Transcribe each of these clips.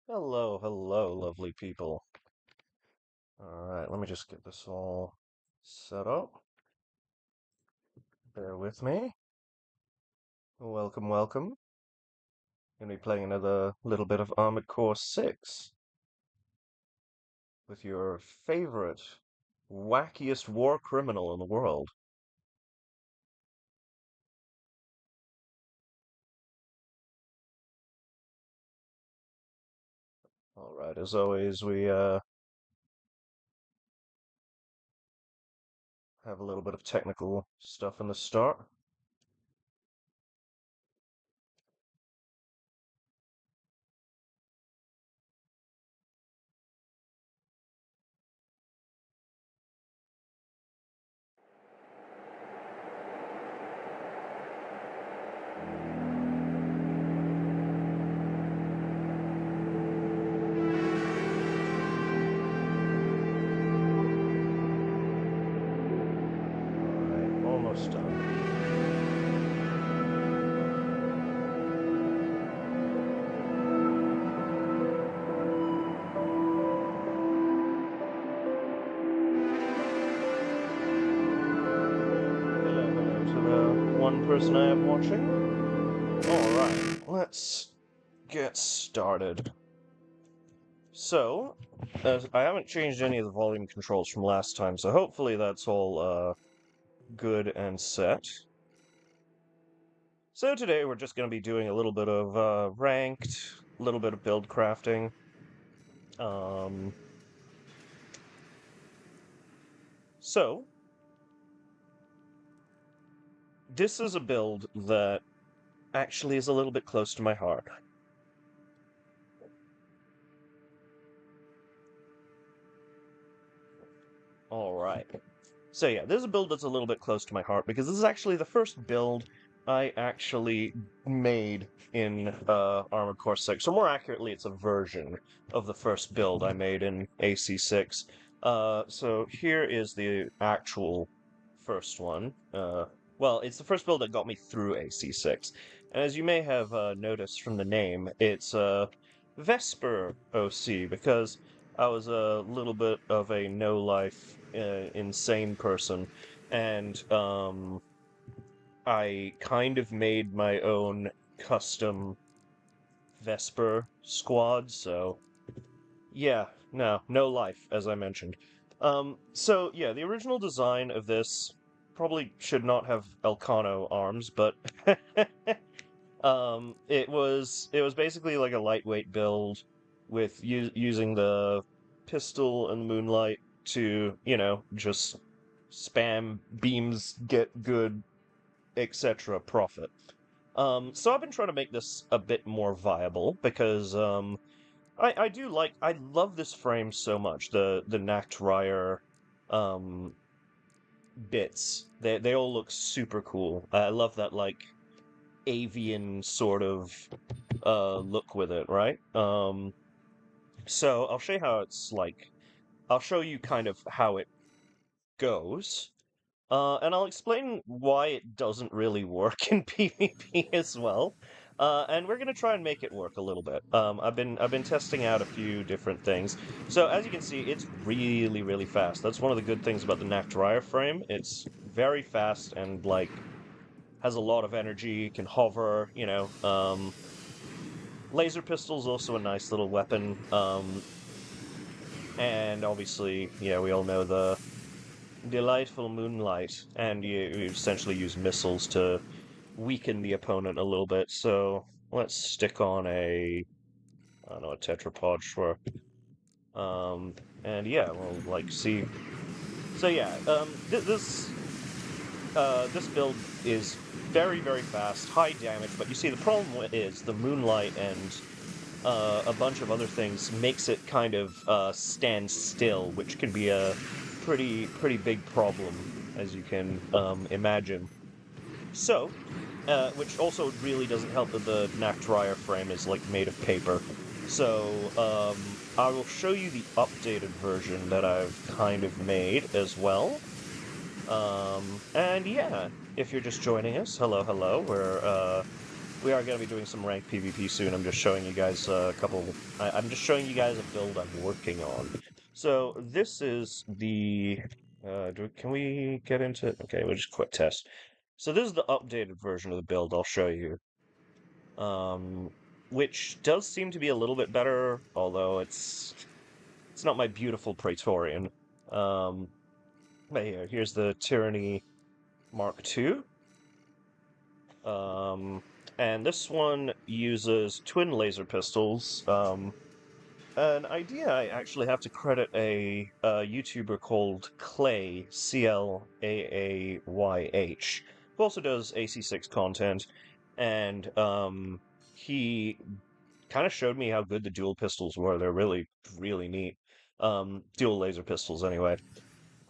Hello, hello, lovely people. Alright, let me just get this all set up. Bear with me. Welcome, welcome. Gonna be playing another little bit of Armored Core 6 with your favorite, wackiest war criminal in the world. Alright, as always, we have a little bit of technical stuff in the start. Alright, almost done. Hello, hello to the one person I am watching. Alright, let's get started. So, I haven't changed any of the volume controls from last time, so hopefully that's all good and set. So today we're just going to be doing a little bit of ranked, a little bit of build crafting. Um, so, this is a build that actually is a little bit close to my heart. Alright. So yeah, this is a build that's a little bit close to my heart because this is actually the first build I actually made in Armored Core 6. Or more accurately, it's a version of the first build I made in AC6. So here is the actual first one. Well, it's the first build that got me through AC6. And as you may have noticed from the name, it's Vesper OC because I was a little bit of a no-life, insane person, and I kind of made my own custom Vesper squad, so yeah, no life, as I mentioned. So yeah, the original design of this probably should not have Elcano arms, but it was basically like a lightweight build with using the pistol and moonlight to, just spam beams, get good, etc. profit. So I've been trying to make this a bit more viable because I love this frame so much. The Nactryer um bits. They all look super cool. I love that like avian sort of look with it, right? So I'll show you how it's like. I'll show you kind of how it goes. And I'll explain why it doesn't really work in PvP as well. And we're gonna try and make it work a little bit. I've been testing out a few different things. So as you can see, it's really, really fast. That's one of the good things about the Nactryer frame. It's very fast and like has a lot of energy, can hover, laser pistol's also a nice little weapon. And obviously, we all know the delightful moonlight, and you essentially use missiles to weaken the opponent a little bit. So let's stick on I don't know, a tetrapod, sure. Um, and yeah, we'll like see. So yeah, this build is very, very fast, high damage, but you see the problem is the moonlight and a bunch of other things makes it kind of stand still, which can be a pretty big problem, as you can imagine. So, which also really doesn't help that the Nactryer frame is like made of paper. So, I will show you the updated version that I've kind of made as well. And yeah, if you're just joining us, hello, hello. we are going to be doing some ranked PvP soon. I'm just showing you guys a couple... I'm just showing you guys a build I'm working on. So, this is the... can we get into it? Okay, we'll just quit test. So this is the updated version of the build I'll show you. Which does seem to be a little bit better, although it's not my beautiful Praetorian. But here's the Tyranny Mark II. And this one uses twin laser pistols. An idea I actually have to credit a YouTuber called Clay, Claayh, who also does AC6 content, and he kind of showed me how good the dual pistols were. They're really, really neat. Dual laser pistols, anyway.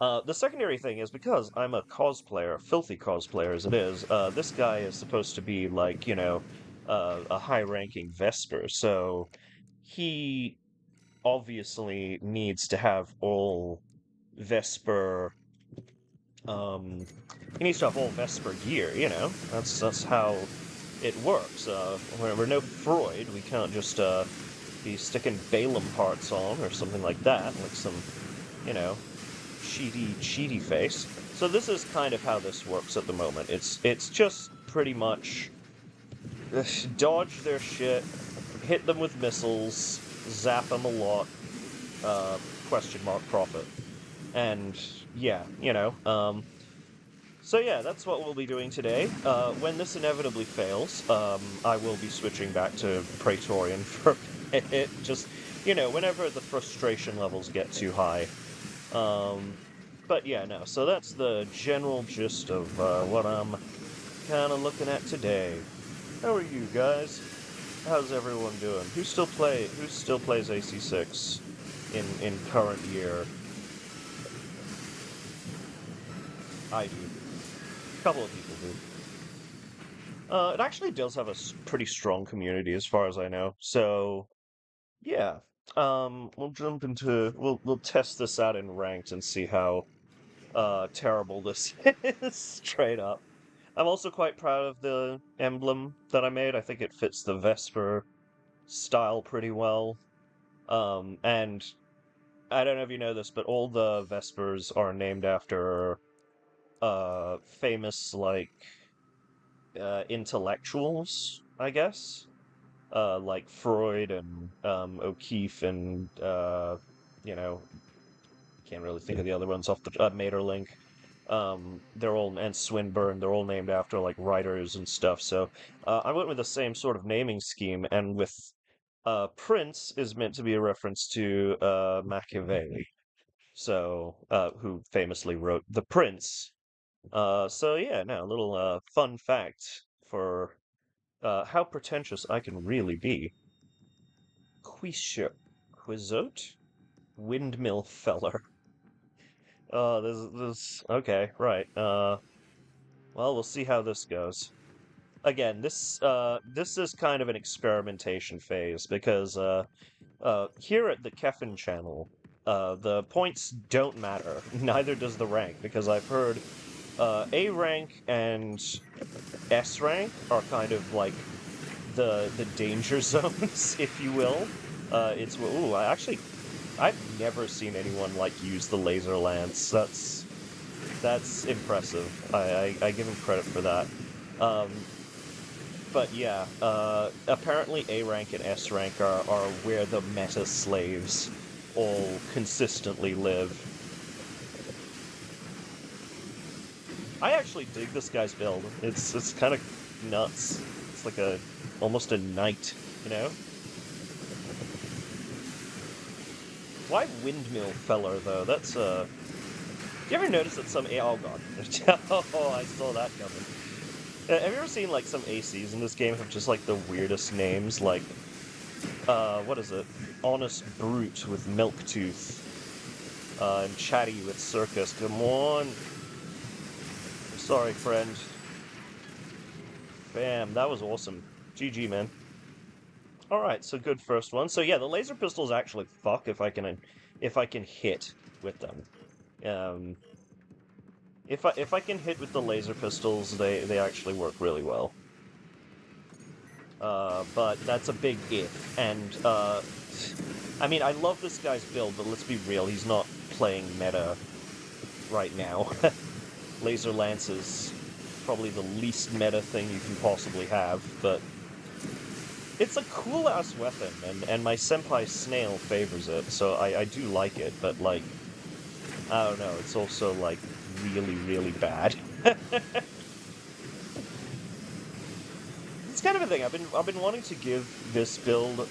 The secondary thing is because I'm a cosplayer, filthy cosplayer as it is, this guy is supposed to be like, a high-ranking Vesper, so he obviously needs to have all Vesper, he needs to have all Vesper gear, That's how it works. We're no Freud, we can't just, be sticking Balaam parts on or something like that, like some, cheaty face. So this is kind of how this works at the moment. It's just pretty much dodge their shit, hit them with missiles, zap them a lot, question mark profit. And yeah, so yeah, that's what we'll be doing today. When this inevitably fails, I will be switching back to Praetorian for it. Just, whenever the frustration levels get too high. But yeah, no, so that's the general gist of what I'm kind of looking at today. How are you guys? How's everyone doing? Who still plays AC6 in current year? I do. A couple of people do. It actually does have a pretty strong community as far as I know. So, yeah. We'll jump into we'll test this out in ranked and see how terrible this is, straight up. I'm also quite proud of the emblem that I made. I think it fits the Vesper style pretty well. And I don't know if you know this, but all the Vespers are named after famous, like, intellectuals, I guess. Like Freud and O'Keefe and can't really think of the other ones off the Maeterlinck. They're all, and Swinburne, they're all named after like writers and stuff. So I went with the same sort of naming scheme, and with Prince is meant to be a reference to Machiavelli, so who famously wrote The Prince. So yeah, now a little fun fact for how pretentious I can really be. Quixote? Windmill feller. Okay, right. Well, we'll see how this goes. Again, this is kind of an experimentation phase because here at the Keffin channel, the points don't matter. Neither does the rank, because I've heard A rank and S rank are kind of like the danger zones, if you will. I've never seen anyone like use the laser lance. That's impressive. I give him credit for that. But yeah, apparently A rank and S rank are where the meta slaves all consistently live. I actually dig this guy's build. It's kind of nuts. It's like almost a knight, Why windmill feller though? That's You ever notice that some oh god. Oh, I saw that coming. Have you ever seen like some ACs in this game have just like the weirdest names, like what is it? Honest Brute with Milk Tooth. And Chatty with Circus. Come on. Sorry, friend. Bam, that was awesome. GG, man. Alright, so good first one. So yeah, the laser pistols actually fuck if I can hit with them. If I can hit with the laser pistols, they actually work really well. But that's a big if. And, I mean, I love this guy's build, but let's be real, he's not playing meta right now. Laser Lance is probably the least meta thing you can possibly have, but it's a cool-ass weapon, and my senpai Snail favors it, so I do like it, but, like, I don't know, it's also, like, really, really bad. It's kind of a thing. I've been wanting to give this build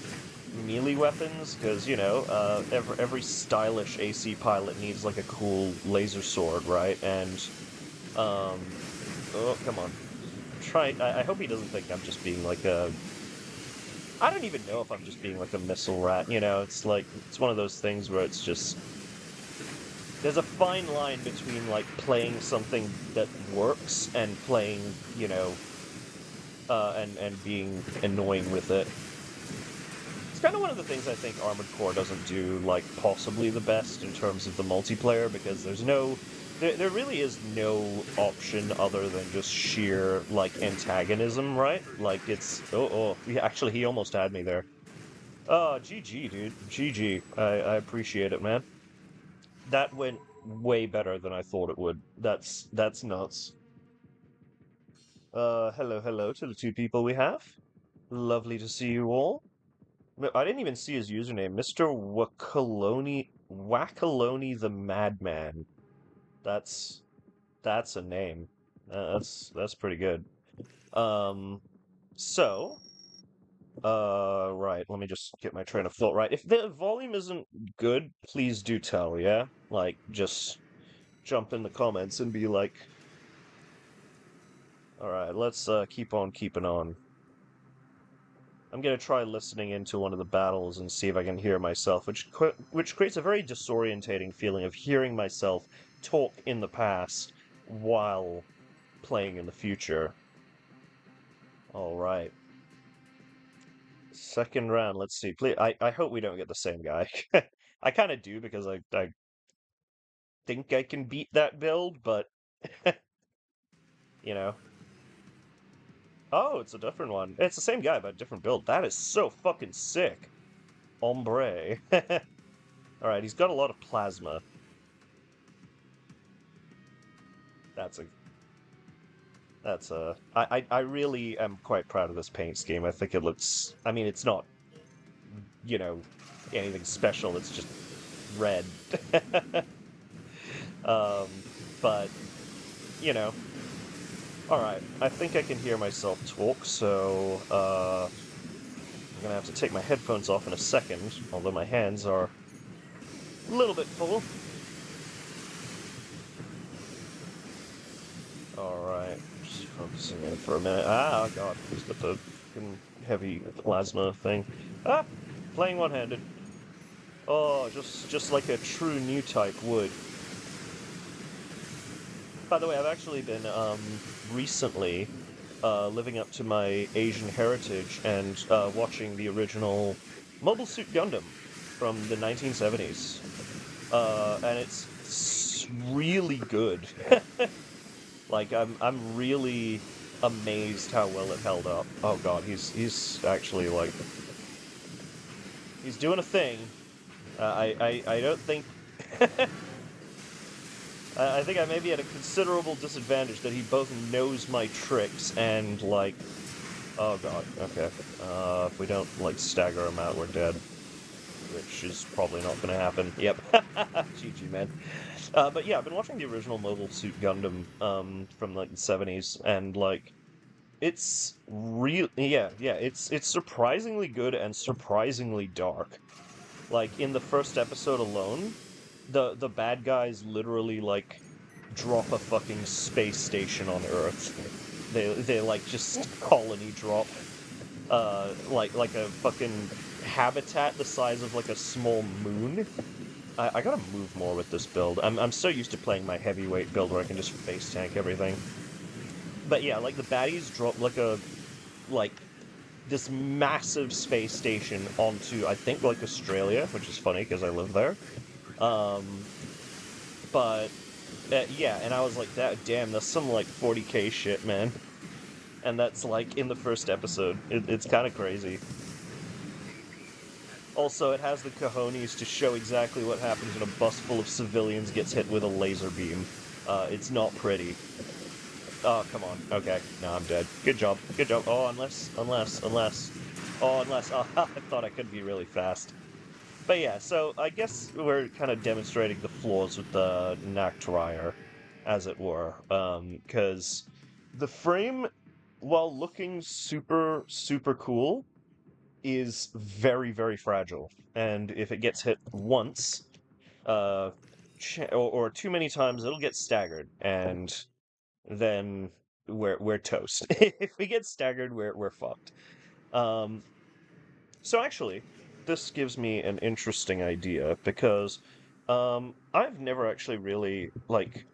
melee weapons because every stylish AC pilot needs like a cool laser sword, right? And oh come on, try. I hope he doesn't think I'm just being like a. I don't even know if I'm just being like a missile rat. It's like it's one of those things where it's just there's a fine line between like playing something that works and playing, and being annoying with it. It's kind of one of the things I think Armored Core doesn't do, like, possibly the best in terms of the multiplayer, because there really is no option other than just sheer, like, antagonism, right? Like, actually, he almost had me there. Oh, GG, dude. GG. I appreciate it, man. That went way better than I thought it would. That's nuts. Hello to the two people we have. Lovely to see you all. I didn't even see his username, Mr. Wackaloni the Madman. That's that's a name. That's pretty good. Um, so, right, let me just get my train of thought right. If the volume isn't good, please do tell, yeah? Like, just jump in the comments and be like, alright, let's keep on keeping on. I'm gonna try listening into one of the battles and see if I can hear myself, which creates a very disorientating feeling of hearing myself talk in the past while playing in the future. All right, second round. Let's see. Please, I hope we don't get the same guy. I kind of do because I think I can beat that build, but you know. Oh, it's a different one. It's the same guy, but a different build. That is so fucking sick. Ombre. Alright, he's got a lot of plasma. That's I really am quite proud of this paint scheme. I think it looks, I mean, it's not, you know, anything special. It's just red. um, but, you know, alright. I think I can hear myself talk, so, I'm gonna have to take my headphones off in a second, although my hands are a little bit full. Alright, just focusing in for a minute. Ah, god, who's got the heavy plasma thing? Ah! Playing one-handed. Oh, just like a true new type would. By the way, I've actually been, recently, living up to my Asian heritage and, watching the original Mobile Suit Gundam from the 1970s. And it's really good. Like, I'm really amazed how well it held up. Oh god, he's actually, like... He's doing a thing. I don't think... I think I may be at a considerable disadvantage that he both knows my tricks and, like... Oh god, okay. If we don't, like, stagger him out, we're dead. Which is probably not gonna happen. Yep. GG, man. But yeah, I've been watching the original Mobile Suit Gundam, from, like, the 70s, and, like, it's it's surprisingly good and surprisingly dark. Like, in the first episode alone, the bad guys literally, like, drop a fucking space station on Earth. They like, just colony drop, like a fucking habitat the size of, like, a small moon. I gotta move more with this build. I'm so used to playing my heavyweight build where I can just face tank everything. But yeah, like, the baddies drop, like, this massive space station onto, I think, like, Australia, which is funny, because I live there. But, yeah, and I was like, damn, that's some, like, 40k shit, man. and that's like in the first episode. It's kind of crazy. Also, it has the cojones to show exactly what happens when a bus full of civilians gets hit with a laser beam. It's not pretty. Oh, come on. Okay, no, I'm dead. Good job. Good job. Oh, unless. Oh, unless. Oh, I thought I could be really fast. But yeah, so I guess we're kind of demonstrating the flaws with the Nactrier, as it were. Because the frame, while looking super, super cool, is very, very fragile. And if it gets hit once, uh, or too many times, it'll get staggered, and then we're toast. If we get staggered, we're fucked. Um, so actually, this gives me an interesting idea because I've never actually really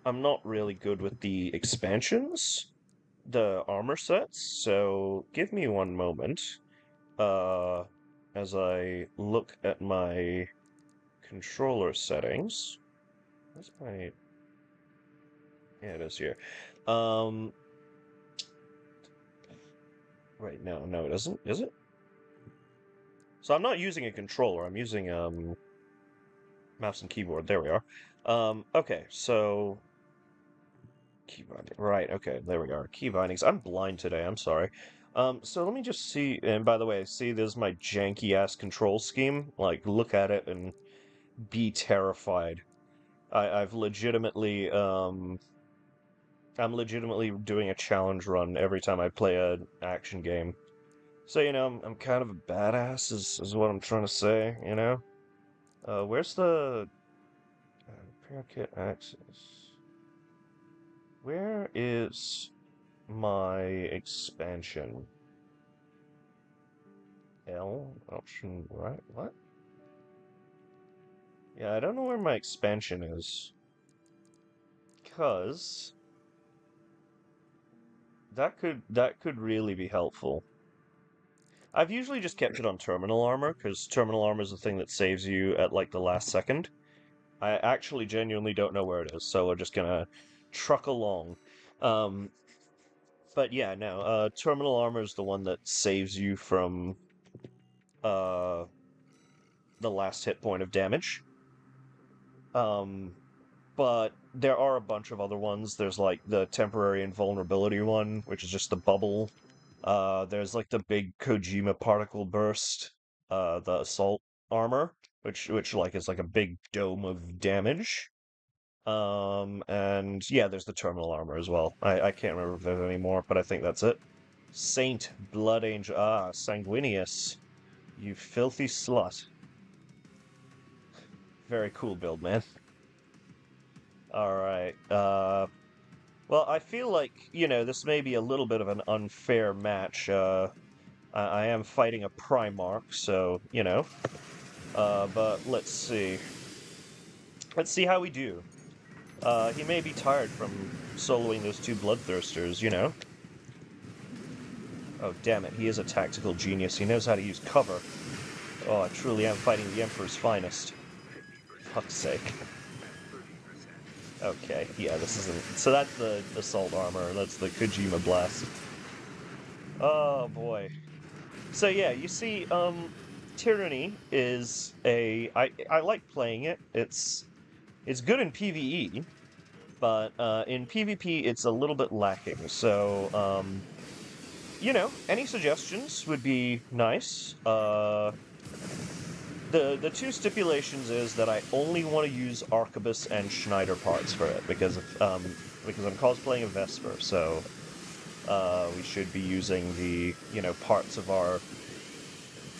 I'm not really good with the expansions, the armor sets. So give me one moment, uh, as I look at my controller settings. Where's my? Yeah, it is here. Um, right now, no, it isn't. Is it? So I'm not using a controller. I'm using mouse and keyboard. There we are. Okay, so key binding. Right, okay, there we are. Key bindings. I'm blind today, I'm sorry. So let me just see, and by the way, see there's my janky ass control scheme. Like, look at it and be terrified. I've legitimately, I'm legitimately doing a challenge run every time I play an action game. So, I'm kind of a badass, is what I'm trying to say, you know? Where's the repair kit access? Where is my expansion? L option, right? What? Yeah, I don't know where my expansion is. Cause that could really be helpful. I've usually just kept it on terminal armor, because terminal armor is the thing that saves you at like the last second. I actually genuinely don't know where it is, so we're just gonna truck along. Um, but yeah, no, terminal armor is the one that saves you from uh the last hit point of damage. Um, but there are a bunch of other ones. There's like the temporary invulnerability one, which is just the bubble. There's like the big Kojima particle burst, the assault armor, which like is like a big dome of damage. And yeah, there's the terminal armor as well. I can't remember if there's any more, but I think that's it. Saint Blood Angel. Ah, Sanguinius. You filthy slut. Very cool build, man. Alright, well, I feel like, this may be a little bit of an unfair match. I am fighting a Primarch, so, but let's see. Let's see how we do. He may be tired from soloing those two Bloodthirsters. Oh, damn it, he is a tactical genius. He knows how to use cover. Oh, I truly am fighting the Emperor's finest. Fuck's sake. Okay, yeah, this isn't... So that's the assault armor. That's the Kojima blast. Oh, boy. So yeah, you see, Tyranny is I like playing it. It's good in PvE, but in PvP it's a little bit lacking. So, any suggestions would be nice. The two stipulations is that I only want to use Arquebus and Schneider parts for it because I'm cosplaying a Vesper, so we should be using the parts of our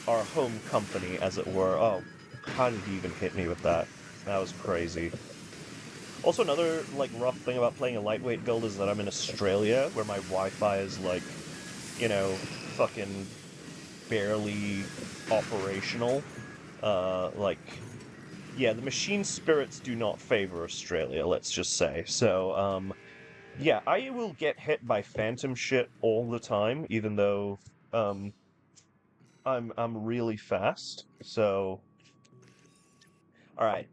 home company, as it were. Oh, how did he even hit me with that? That was crazy. Also, another like rough thing about playing a lightweight build is that I'm in Australia, where my Wi-Fi is like, fucking barely operational. Like, yeah, the machine spirits do not favor Australia, let's just say. So, yeah, I will get hit by phantom shit all the time, even though, I'm really fast. So, all right.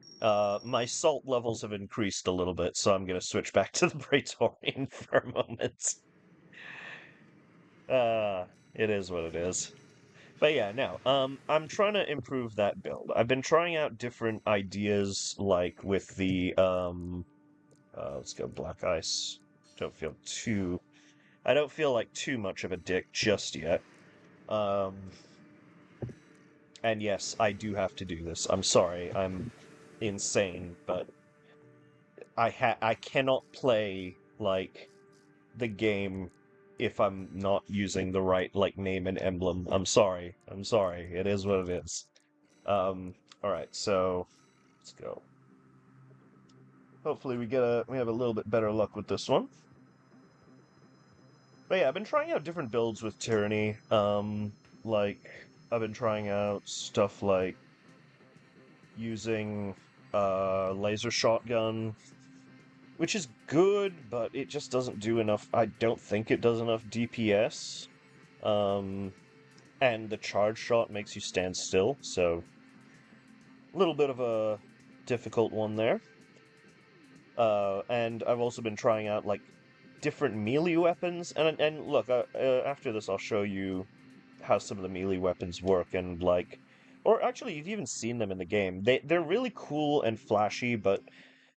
My salt levels have increased a little bit, so I'm gonna switch back to the Praetorian for a moment. It is what it is. But yeah, no. I'm trying to improve that build. I've been trying out different ideas, like with the let's go Black Ice. Don't feel too. I don't feel like too much of a dick just yet. Um, and yes, I do have to do this. I'm sorry. I'm insane, but I cannot play like the game if I'm not using the right like name and emblem. I'm sorry. I'm sorry. It is what it is. All right. So let's go. Hopefully we have a little bit better luck with this one. But yeah, I've been trying out different builds with Tyranny. Like I've been trying out stuff like using laser shotgun, which is good, but it just doesn't do enough. I don't think it does enough DPS. Um, and the charge shot makes you stand still, so a little bit of a difficult one there. And I've also been trying out like different melee weapons, and look, after this I'll show you how some of the melee weapons work, and like, or actually you've even seen them in the game. They're really cool and flashy, but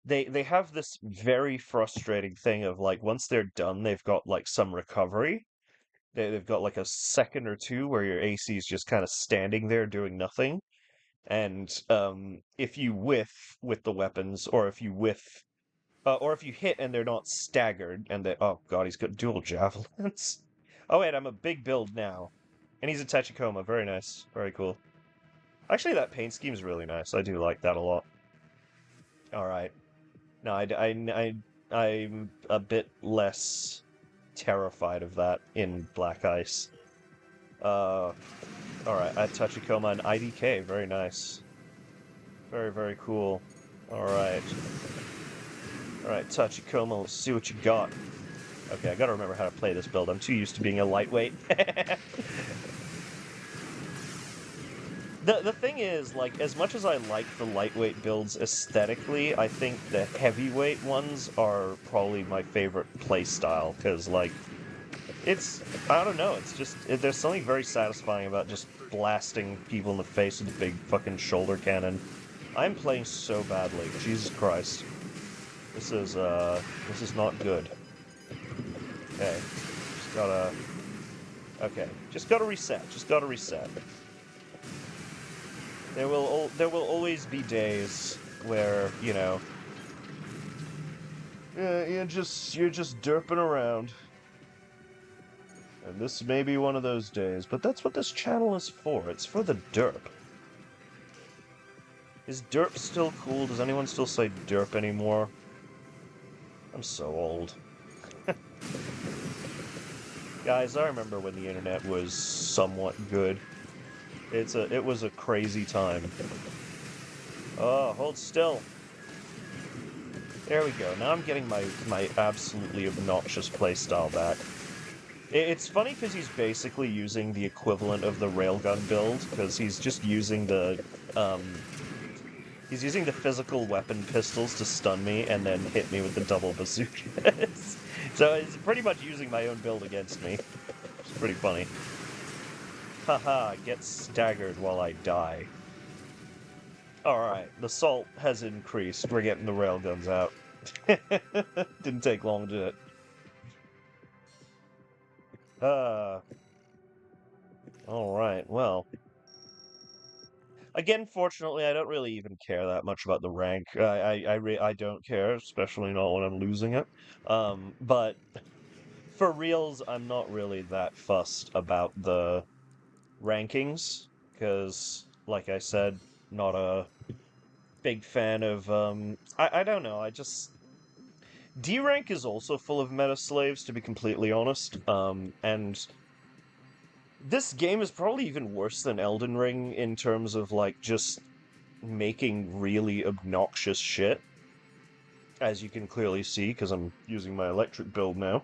they have this very frustrating thing of like once they're done, they've got like some recovery. They've got like a second or two where your AC is just kind of standing there doing nothing. And if you whiff with the weapons, or if you hit and they're not staggered, and they, oh god, he's got dual javelins. Oh wait, I'm a big build now, and he's a Tachikoma. Very nice, very cool. Actually, that paint scheme is really nice. I do like that a lot. All right, no, I'm a bit less terrified of that in Black Ice. All right, I Tachikoma and IDK. Very nice. Very, very cool. All right. All right, Tachikoma, let's see what you got. Okay, I gotta remember how to play this build. I'm too used to being a lightweight. The thing is, like, as much as I like the lightweight builds aesthetically, I think the heavyweight ones are probably my favorite playstyle, because, like, I don't know, there's something very satisfying about just blasting people in the face with a big fucking shoulder cannon. I'm playing so badly, Jesus Christ. This is not good. Okay, just gotta reset, There will always be days where, you know, you're just derping around. And this may be one of those days, but that's what this channel is for. It's for the derp. Is derp still cool? Does anyone still say derp anymore? I'm so old. Guys, I remember when the internet was somewhat good. It was a crazy time. Oh, hold still. There we go. Now I'm getting my absolutely obnoxious playstyle back. It's funny because he's basically using the equivalent of the railgun build, because he's just using he's using the physical weapon pistols to stun me and then hit me with the double bazookas. So he's pretty much using my own build against me. It's pretty funny. Haha, get staggered while I die. Alright, the salt has increased. We're getting the railguns out. Didn't take long, did it? Alright, well. Again, fortunately, I don't really even care that much about the rank. I don't care, especially not when I'm losing it. But for reals, I'm not really that fussed about the rankings, because, like I said, not a big fan of, I don't know, D rank is also full of meta slaves, to be completely honest, and this game is probably even worse than Elden Ring in terms of, like, just making really obnoxious shit, as you can clearly see, because I'm using my electric build now.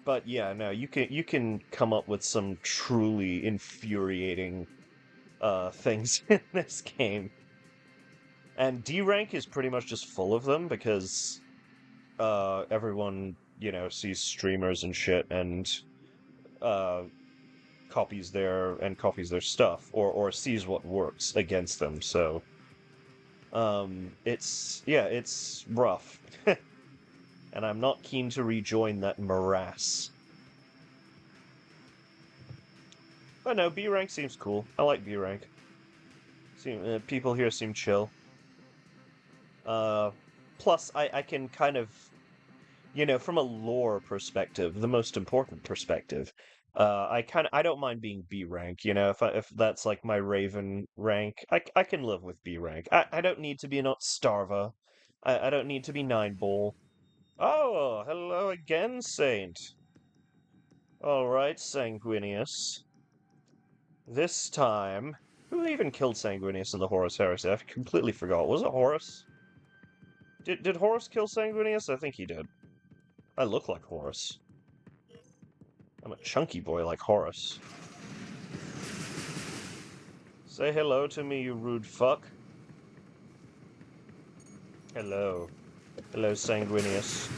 But yeah, no, you can come up with some truly infuriating things in this game. And D rank is pretty much just full of them because everyone sees streamers and shit and uh copies their stuff or sees what works against them. So it's rough. And I'm not keen to rejoin that morass. But no, B rank seems cool. I like B rank. People here seem chill. Uh, Plus I can kind of, from a lore perspective, the most important perspective, I don't mind being B rank. If that's like my Raven rank, I can live with B rank. I don't need to be not Starva. I don't need to be 9 ball. Oh, hello again, Saint. All right, Sanguinius. This time, who even killed Sanguinius in the Horus Heresy? I completely forgot. Was it Horus? Did Horus kill Sanguinius? I think he did. I look like Horus. I'm a chunky boy like Horus. Say hello to me, you rude fuck. Hello. Hello, Sanguinius.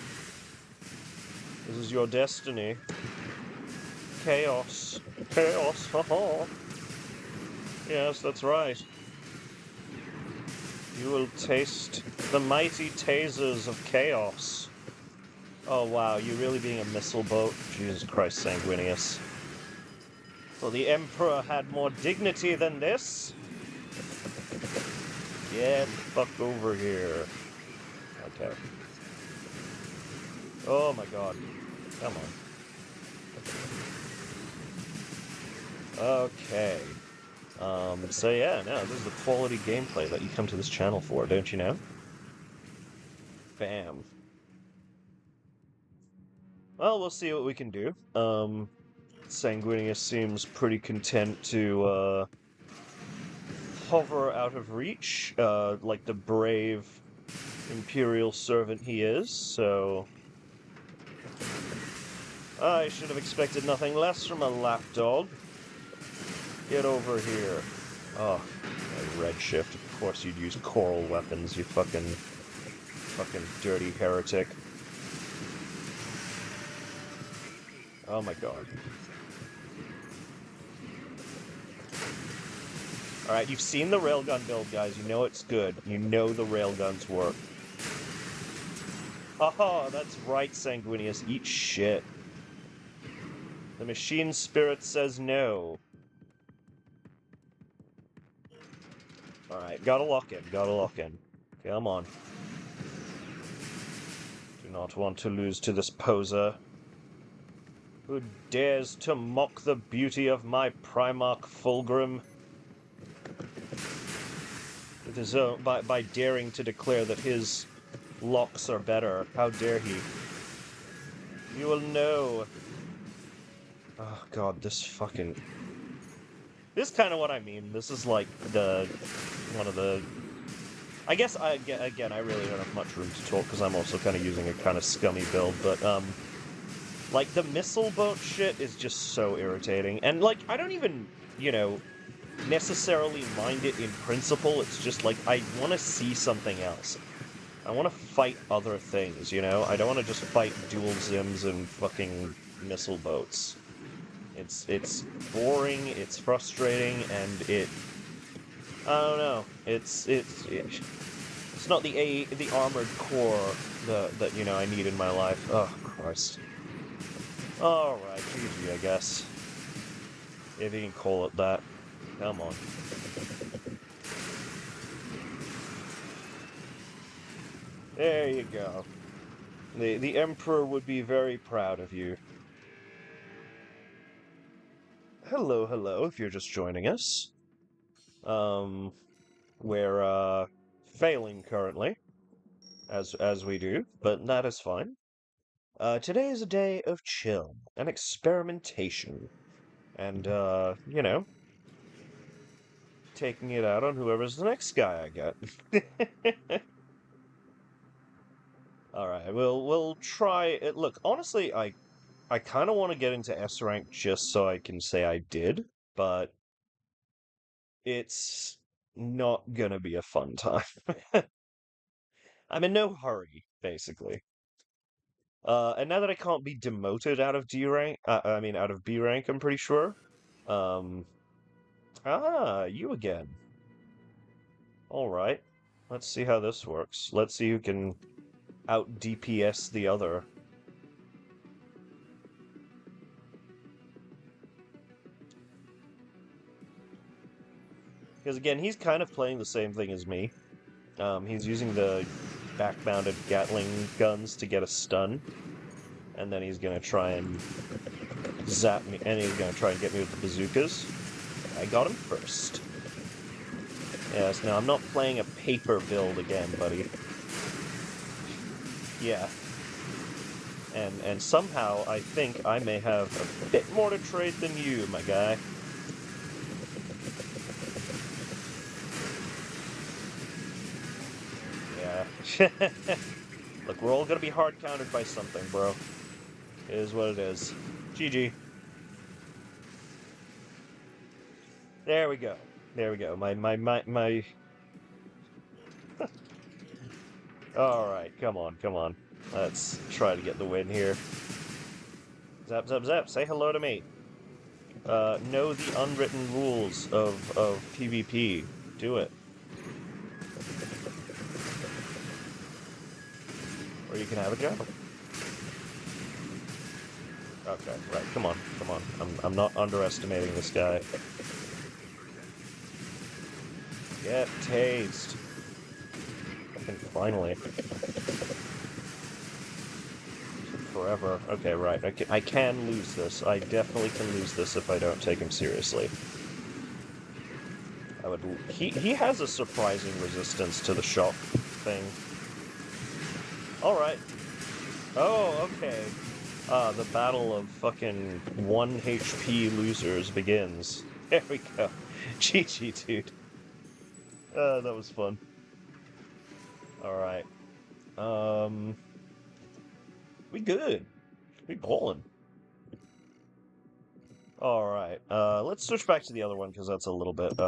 This is your destiny. Chaos. Chaos, haha. Yes, that's right. You will taste the mighty tasers of chaos. Oh wow, you really being a missile boat? Jesus Christ, Sanguinius. Well, the Emperor had more dignity than this. Get the fuck over here. Okay. Oh my god. Come on. Okay. So yeah, no, this is the quality gameplay that you come to this channel for, don't you know? Bam. Well, we'll see what we can do. Sanguinius seems pretty content to, hover out of reach, like the brave Imperial servant he is, so... I should have expected nothing less from a lapdog. Get over here. Oh, redshift. Of course you'd use coral weapons, you fucking dirty heretic. Oh my god. Alright, you've seen the railgun build, guys. You know it's good. You know the railguns work. Haha, that's right, Sanguinius. Eat shit. The machine spirit says no. Alright, gotta lock in, gotta lock in. Come on. Do not want to lose to this poser. Who dares to mock the beauty of my Primarch Fulgrim? With his own, by daring to declare that his locks are better. How dare he? You will know. Oh god, this fucking... This is kind of what I mean. This is like one of the... I guess, again, I really don't have much room to talk because I'm also kind of using a kind of scummy build, but, like, the missile boat shit is just so irritating. And, like, I don't even, necessarily mind it in principle. It's just, like, I want to see something else. I want to fight other things, I don't want to just fight dual zims and fucking missile boats. It's boring, it's frustrating, and I don't know. It's not the armored core that I need in my life. Oh Christ. All right, GG, I guess. If you can call it that. Come on. There you go. The Emperor would be very proud of you. Hello, hello, if you're just joining us. We're, failing currently, as we do, but that is fine. Today is a day of chill and experimentation. And, taking it out on whoever's the next guy I get. Alright, we'll try it. Look, honestly, I kind of want to get into S rank just so I can say I did, but it's not gonna be a fun time. I'm in no hurry, basically. And now that I can't be demoted out of D rank, I mean out of B rank, I'm pretty sure. Um, you again. All right. Let's see how this works. Let's see who can out DPS the other. Because again, he's kind of playing the same thing as me. He's using the back-mounted Gatling guns to get a stun, and then he's gonna try and zap me, and he's gonna try and get me with the bazookas. I got him first. Yes, now I'm not playing a paper build again, buddy. Yeah. And somehow I think I may have a bit more to trade than you, my guy. Yeah. Look, we're all gonna be hard countered by something, bro. It is what it is. GG. There we go. There we go. My. Alright, come on, come on. Let's try to get the win here. Zap, zap, zap. Say hello to me. Know the unwritten rules of PvP. Do it. Or you can have a job. Okay, right. Come on, come on. I'm not underestimating this guy. Get tased. Finally. Forever. Okay, right. I can lose this. I definitely can lose this if I don't take him seriously. I would. He has a surprising resistance to the shock thing. All right. Oh, okay. The battle of fucking 1 HP losers begins. There we go. GG, dude. That was fun. Alright. We good. We ballin'. Alright, let's switch back to the other one, because that's a little bit,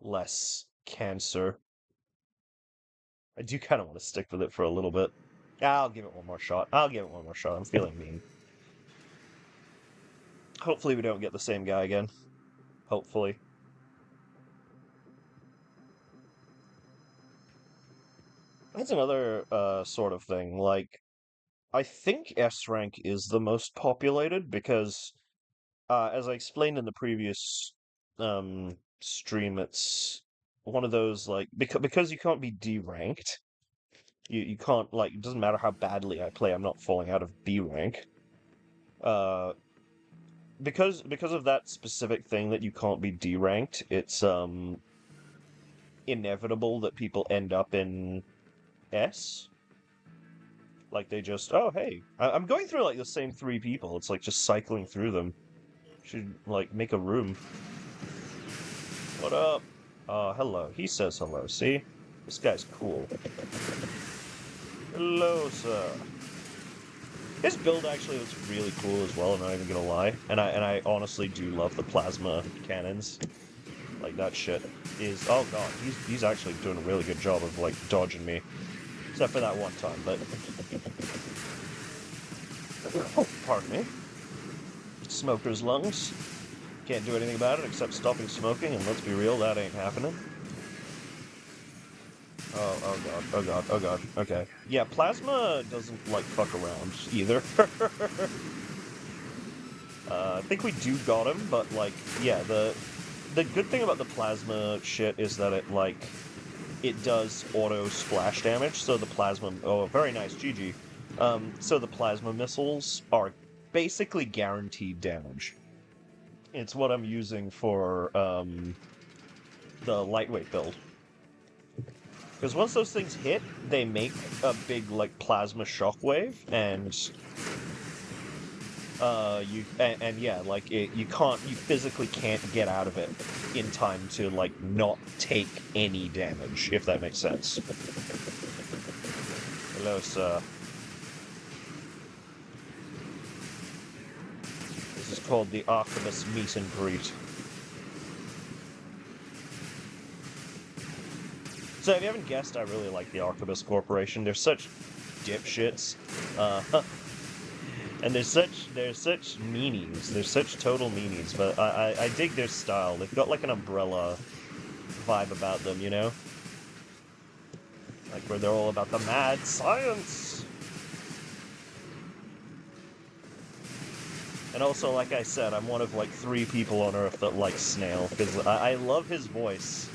less cancer. I do kind of want to stick with it for a little bit. I'll give it one more shot. I'll give it one more shot. I'm feeling mean. Hopefully we don't get the same guy again. Hopefully. That's another, sort of thing. Like, I think S rank is the most populated because, as I explained in the previous, stream, it's one of those, like, because you can't be D ranked, you can't, like, it doesn't matter how badly I play, I'm not falling out of B rank. Uh, because of that specific thing that you can't be D ranked, it's inevitable that people end up in S. Like they just, oh hey, I'm going through like the same 3 people. It's like just cycling through them. Should like make a room. What up? Hello. He says hello. See, this guy's cool. Hello, sir. His build actually looks really cool as well. I'm not even gonna lie, and I honestly do love the plasma cannons. Like that shit is. Oh god, he's actually doing a really good job of like dodging me, except for that one time. But oh, pardon me. Smoker's lungs. Can't do anything about it except stopping smoking, and let's be real, that ain't happening. Oh god, oh god, oh god. Okay. Yeah, plasma doesn't like fuck around either. I think we do got him, but like, yeah, the good thing about the plasma shit is that it like it does auto splash damage, so the plasma very nice, GG. So the plasma missiles are basically guaranteed damage. It's what I'm using for the lightweight build. Because once those things hit, they make a big like plasma shockwave, and yeah, like you physically can't get out of it in time to like not take any damage, if that makes sense. Hello, sir. This is called the Archibus meet and greet. So if you haven't guessed, I really like the Archibus Corporation. They're such dipshits. And they're such meanies. They're such total meanies, but I dig their style. They've got like an umbrella vibe about them, you know? Like where they're all about the mad science. And also, like I said, I'm one of like 3 people on Earth that like Snail, because I love his voice.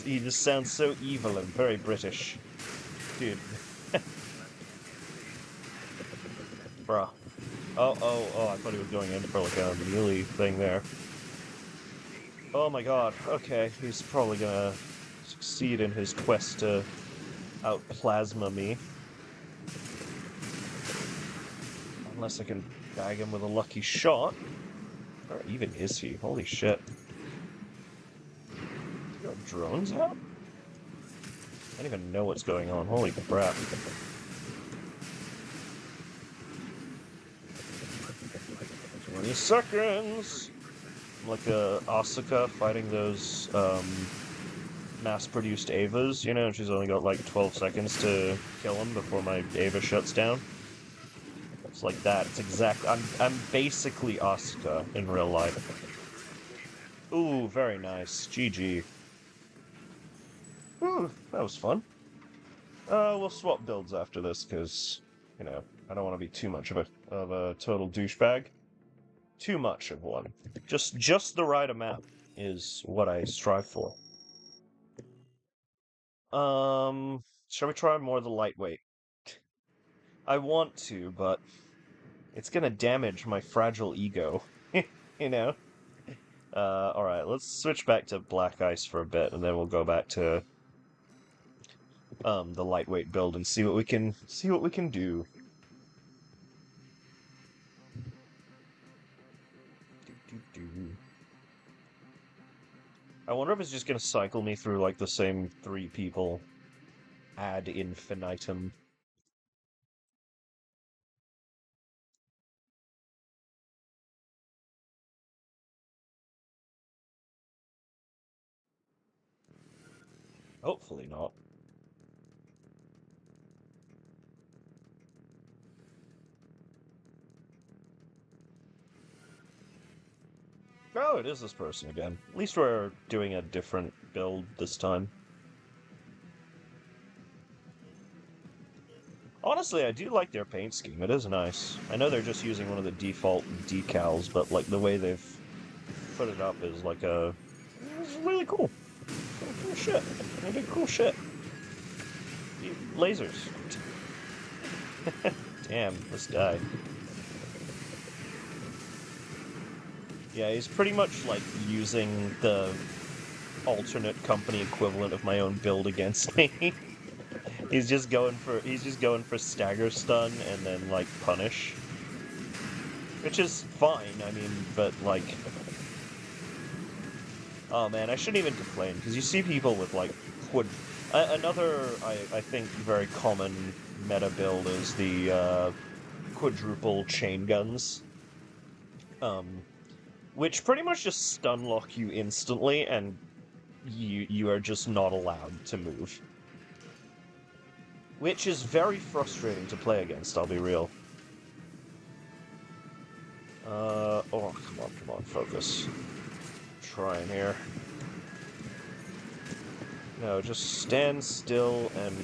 He just sounds so evil and very British. Dude. Bruh. Oh, I thought he was going in for like a melee thing there. Oh my god, okay, he's probably gonna succeed in his quest to out-plasma me. Unless I can bag him with a lucky shot. Where even is he? Holy shit. You got drones out? I don't even know what's going on. Holy crap. 20 seconds! I'm like Asuka fighting those, mass-produced Avas, you know, and she's only got like 12 seconds to kill him before my Ava shuts down. It's like that. It's exact. I'm basically Asuka in real life. Ooh, very nice. GG. Ooh, that was fun. We'll swap builds after this, because, you know, I don't want to be too much of a total douchebag. Too much of one. Just the right amount is what I strive for. Shall we try more of the lightweight? I want to, but it's gonna damage my fragile ego. You know? Alright, let's switch back to Black Ice for a bit, and then we'll go back to the lightweight build and see what we can do. I wonder if it's just gonna cycle me through like the same 3 people ad infinitum. Hopefully not. Oh, it is this person again. At least we're doing a different build this time. Honestly, I do like their paint scheme. It is nice. I know they're just using one of the default decals, but like the way they've put it up is like it's really cool. Cool shit. They did cool shit. Lasers. Damn, this guy. Yeah, he's pretty much like using the alternate company equivalent of my own build against me. He's just going for stagger stun and then like punish. Which is fine, I mean, but like, oh man, I shouldn't even complain, because you see people with like another I think very common meta build is the quadruple chain guns. Which pretty much just stun lock you instantly, and you are just not allowed to move. Which is very frustrating to play against, I'll be real. Oh, come on, focus. Trying here. No, just stand still and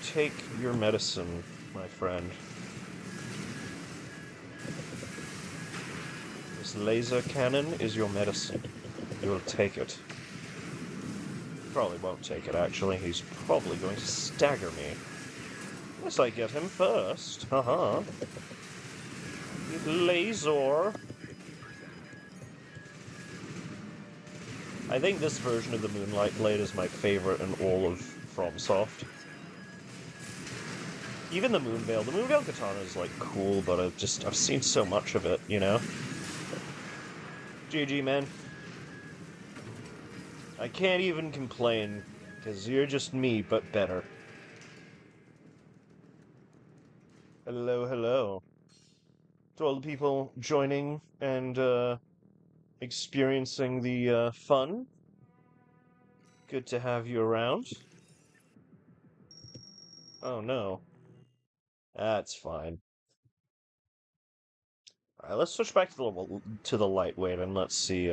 take your medicine, my friend. This laser cannon is your medicine. You will take it. Probably won't take it, actually. He's probably going to stagger me. Unless I get him first. Haha. Laser. I think this version of the Moonlight Blade is my favorite in all of FromSoft. Even the Moonveil katana is like cool, but I've seen so much of it, you know? GG, man. I can't even complain, because you're just me, but better. Hello, hello. To all the people joining and, experiencing the, fun. Good to have you around. Oh no. That's fine. Alright, let's switch back to the lightweight and let's see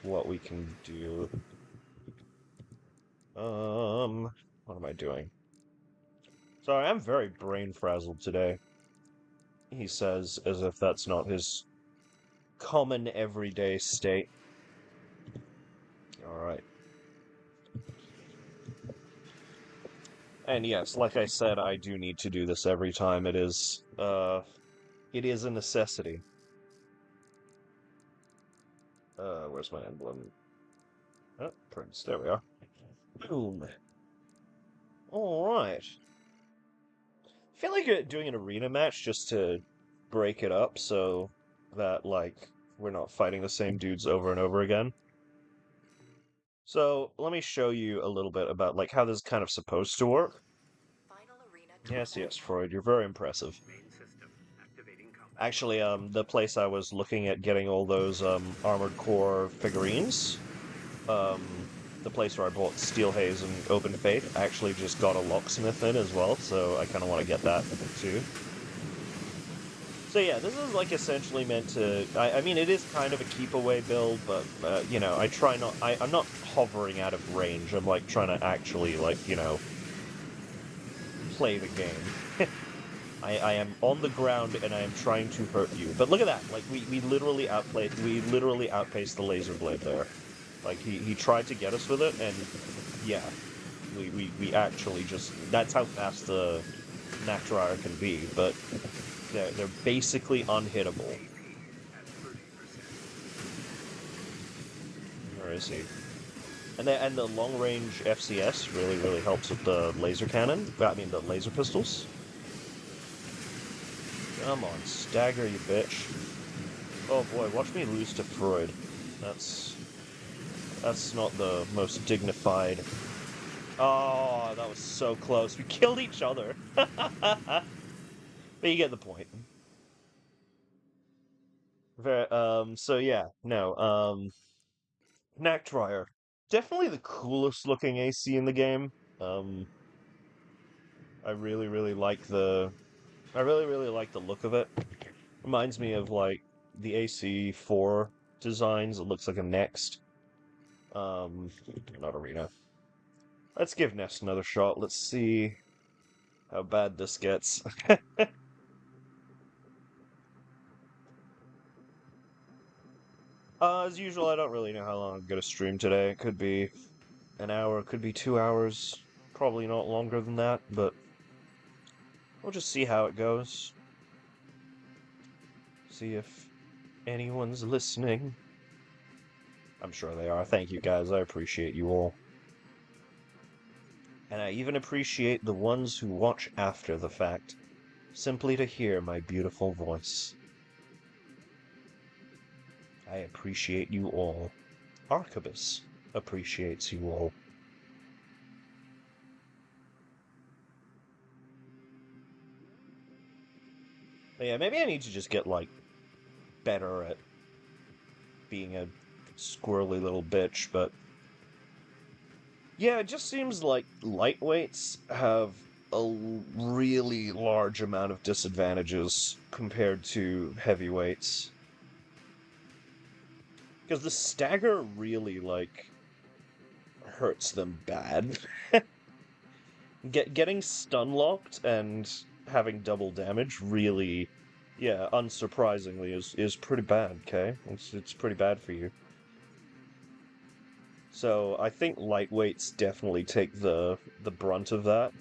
what we can do. What am I doing? Sorry, I'm very brain frazzled today. He says, as if that's not his common everyday state. Alright. And yes, like I said, I do need to do this every time. It is a necessity. Where's my emblem? Oh, Prince, there we are. Boom. Alright. I feel like doing an arena match just to break it up so that, like, we're not fighting the same dudes over and over again. So, let me show you a little bit about, like, how this is kind of supposed to work. Yes, Freud, you're very impressive. Actually, the place I was looking at getting all those, Armored Core figurines, the place where I bought Steel Haze and Open Faith, actually just got a locksmith in as well, so I kind of want to get that too. So yeah, this is like essentially meant to. I mean, it is kind of a keep away build, but you know, I try not. I'm not hovering out of range. I'm like trying to actually like play the game. I am on the ground and I am trying to hurt you. But look at that! Like we literally outpaced the laser blade there. Like he tried to get us with it, and yeah, we actually just that's how fast the Nactrire can be. But they're basically unhittable. Where is he? And the long range FCS really helps with the laser cannon. I mean the laser pistols. Come on, stagger, you bitch. Oh boy, watch me lose to Freud. That's not the most dignified. Oh, that was so close. We killed each other. But you get the point. So yeah, no, Nactrire. Definitely the coolest looking AC in the game. Um, I really like I really like the look of it. Reminds me of like the AC4 designs. It looks like a Next. Not Arena. Let's give Nest another shot. Let's see how bad this gets. As usual, I don't really know how long I'm gonna stream today. It could be an hour, it could be 2 hours. Probably not longer than that, but we'll just see how it goes. See if anyone's listening. I'm sure they are. Thank you guys, I appreciate you all. And I even appreciate the ones who watch after the fact, simply to hear my beautiful voice. I appreciate you all. Arquebus appreciates you all. But yeah, maybe I need to just get, like, better at being a squirrely little bitch, but yeah, it just seems like lightweights have a really large amount of disadvantages compared to heavyweights. Because the stagger really, like, hurts them bad. Getting stun locked and having double damage really, yeah, unsurprisingly, is pretty bad, okay? It's pretty bad for you. So I think lightweights definitely take the brunt of that.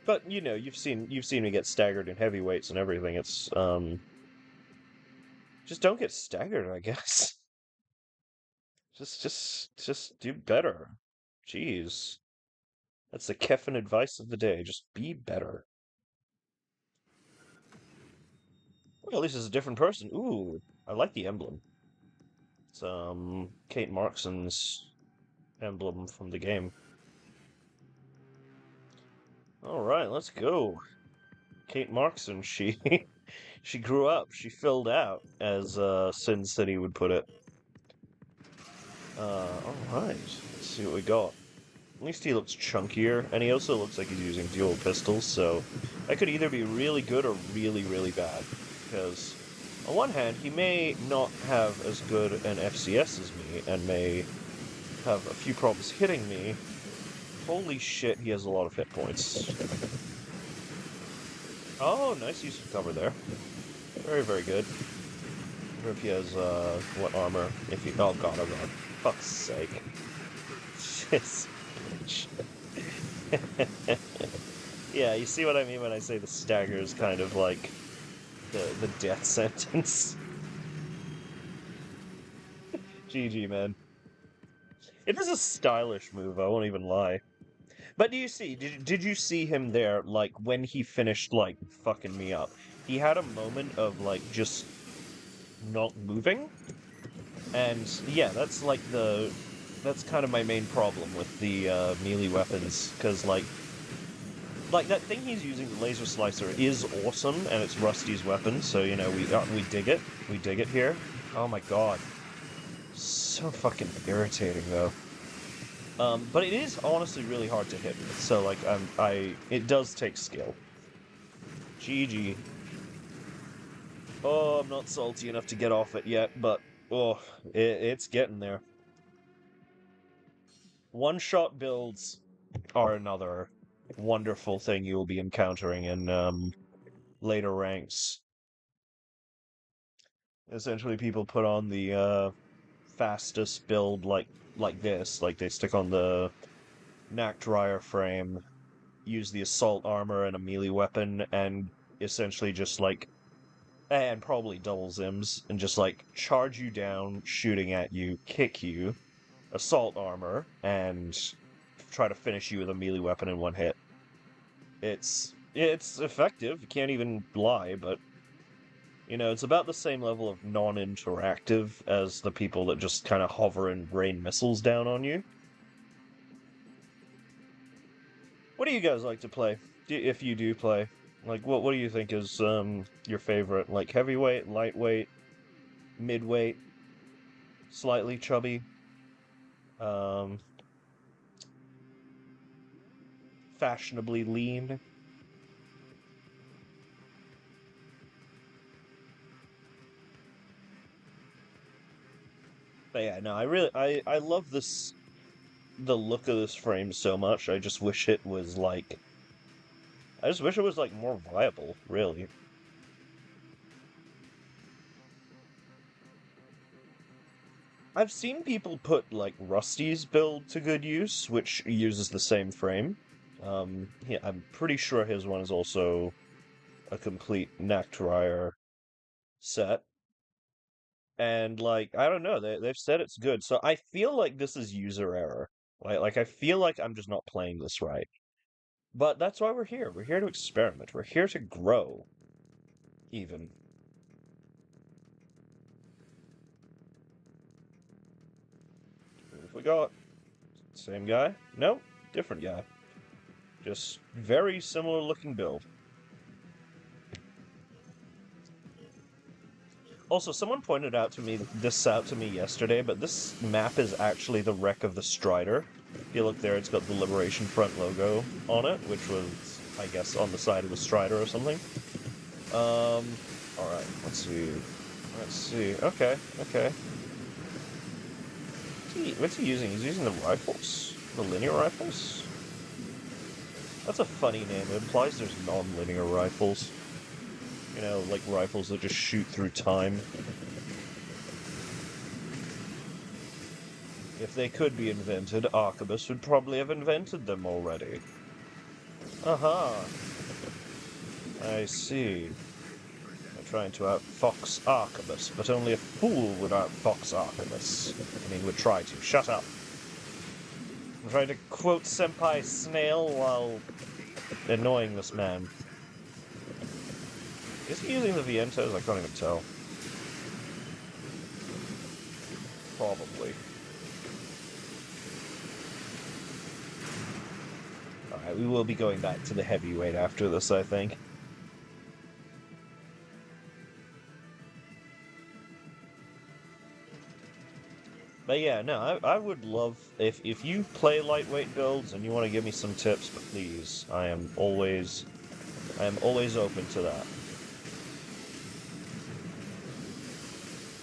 But you know, you've seen me get staggered in heavyweights and everything. It's just don't get staggered, I guess. Just do better. Jeez. That's the Keffin advice of the day. Just be better. Well, at least it's a different person. Ooh, I like the emblem. It's Kate Markson's emblem from the game. Alright, let's go. Kate Markson, she she grew up, she filled out, as Sin City would put it. Alright, let's see what we got. least he looks chunkier, and he also looks like he's using dual pistols, so that could either be really good or really, really bad. Because, on one hand, he may not have as good an FCS as me, and may have a few problems hitting me. Holy shit, he has a lot of hit points. Oh, nice use of cover there. Very, very good. I wonder if he has, what armor? If he... Oh god, oh god. Fuck's sake. Just... Yeah, you see what I mean when I say the stagger is kind of like the death sentence. GG, man. It is a stylish move, I won't even lie. But do you see, did you see him there, like, when he finished, like, fucking me up? He had a moment of, like, just not moving? And, yeah, that's, like, that's kind of my main problem with the, melee weapons, because, like, that thing he's using, the laser slicer, is awesome, and it's Rusty's weapon, so, you know, we dig it. We dig it here. Oh my god. So fucking irritating, though. But it is honestly really hard to hit, so, like, it does take skill. GG. Oh, I'm not salty enough to get off it yet, but, oh, it's getting there. One-shot builds are another wonderful thing you'll be encountering in, later ranks. Essentially, people put on the, fastest build like this, like they stick on the knack dryer frame, use the assault armor and a melee weapon, and essentially just like, and probably double zims, and just like charge you down, shooting at you, kick you, assault armor, and try to finish you with a melee weapon in one hit. It's effective, you can't even lie, but you know, it's about the same level of non-interactive as the people that just kind of hover and rain missiles down on you. What do you guys like to play? If you do play? Like, what do you think is, your favorite? Like, heavyweight, lightweight, midweight, slightly chubby, um, fashionably lean? But yeah, no, I love the look of this frame so much. I just wish it was like, I just wish it was like more viable, really. I've seen people put like Rusty's build to good use, which uses the same frame. Yeah, I'm pretty sure his one is also a complete Nectrier set. And like, I don't know, they've said it's good. So I feel like this is user error. Like I feel like I'm just not playing this right. But that's why we're here. We're here to experiment. We're here to grow. Even. What have we got? Same guy? No, different guy. Just very similar looking build. Also, someone pointed out to me yesterday, but this map is actually the wreck of the Strider. If you look there, it's got the Liberation Front logo on it, which was, I guess, on the side of the Strider or something. Alright, let's see. Let's see. Okay. What's he using? He's using the rifles? The linear rifles? That's a funny name. It implies there's non-linear rifles. You know, like rifles that just shoot through time. If they could be invented, Arquebus would probably have invented them already. Aha! I see. They're trying to outfox Arquebus, but only a fool would outfox Arquebus. I mean, would try to. Shut up! I'm trying to quote Senpai Snail while annoying this man. Is he using the Vientos? I can't even tell. Probably. Alright, we will be going back to the heavyweight after this, I think. But yeah, no, I would love if you play lightweight builds and you want to give me some tips, please. I am always open to that.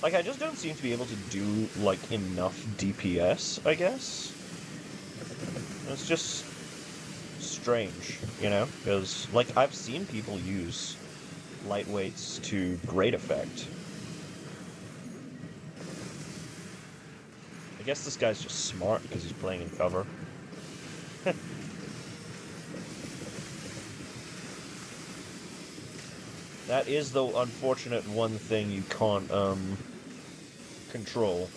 Like, I just don't seem to be able to do, like, enough DPS, I guess? It's just strange, you know? Because, like, I've seen people use lightweights to great effect. I guess this guy's just smart because he's playing in cover. That is the unfortunate one thing you can't, control.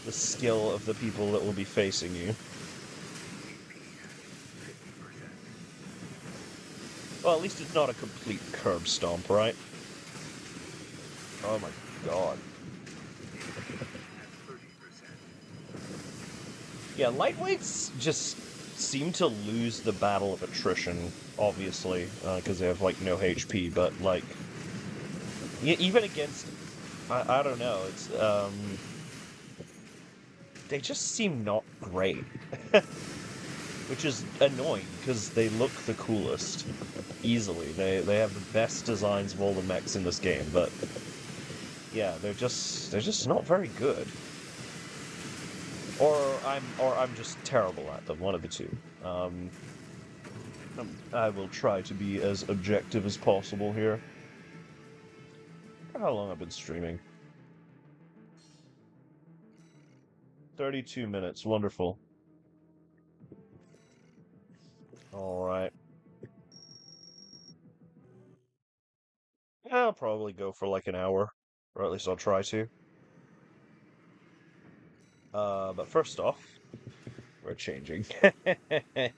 The skill of the people that will be facing you. Well, at least it's not a complete curb stomp, right? Oh my god. Yeah, lightweights just seem to lose the battle of attrition, obviously, because they have, like, no HP, but, like, even against, I don't know, it's, they just seem not great. Which is annoying, because they look the coolest. Easily. They have the best designs of all the mechs in this game, but yeah, they're just not very good. Or I'm just terrible at them, one of the two. I will try to be as objective as possible here. How long I've been streaming? 32 minutes, wonderful. Alright. I'll probably go for like an hour, or at least I'll try to. But first off, we're changing. The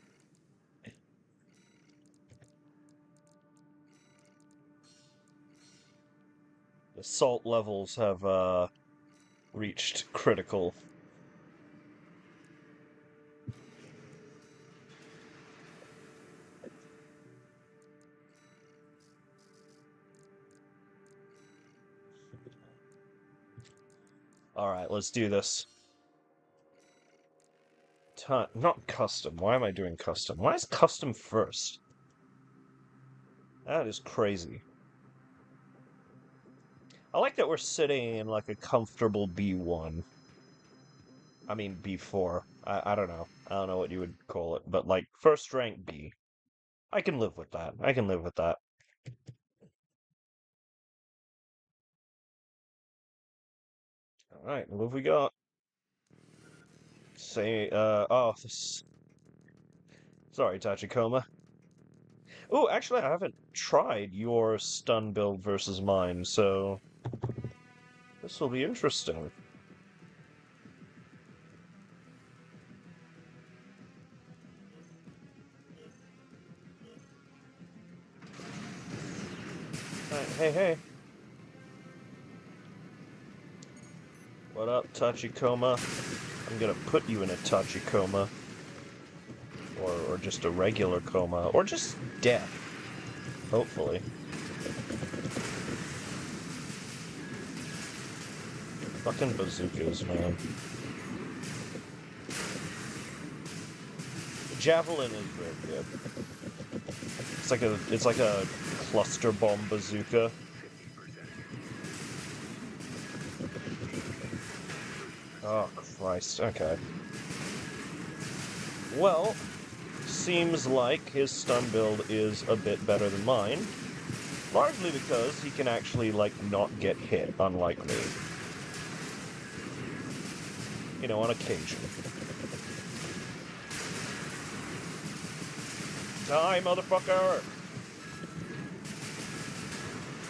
salt levels have, reached critical. Alright, let's do this. Not custom. Why am I doing custom? Why is custom first? That is crazy. I like that we're sitting in, like, a comfortable B1. I mean, B4. I don't know. I don't know what you would call it, but, like, first rank B. I can live with that. I can live with that. Alright, what have we got? Say, oh, this... Sorry, Tachikoma. Oh, actually, I haven't tried your stun build versus mine, so... This will be interesting. Alright, hey. What up, Tachikoma? I'm gonna put you in a Tachikoma. Or just a regular coma. Or just death. Hopefully. Fucking bazookas, man. Javelin is very good. It's like a cluster bomb bazooka. Oh Christ, okay. Well, seems like his stun build is a bit better than mine. Largely because he can actually, like, not get hit, unlike me. You know, on occasion. Die, motherfucker!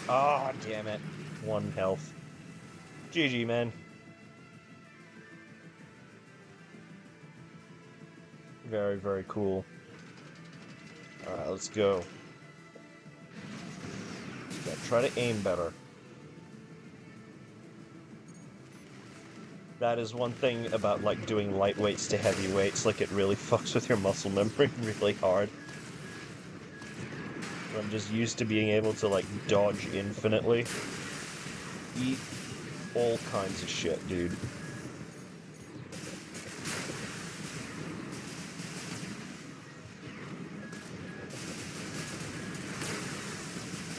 Ah, oh, damn it. 1 health. GG, man. Very, very cool. Alright, let's go. Gotta try to aim better. That is one thing about, like, doing lightweights to heavyweights. Like, it really fucks with your muscle memory really hard. I'm just used to being able to, like, dodge infinitely. Eat all kinds of shit, dude.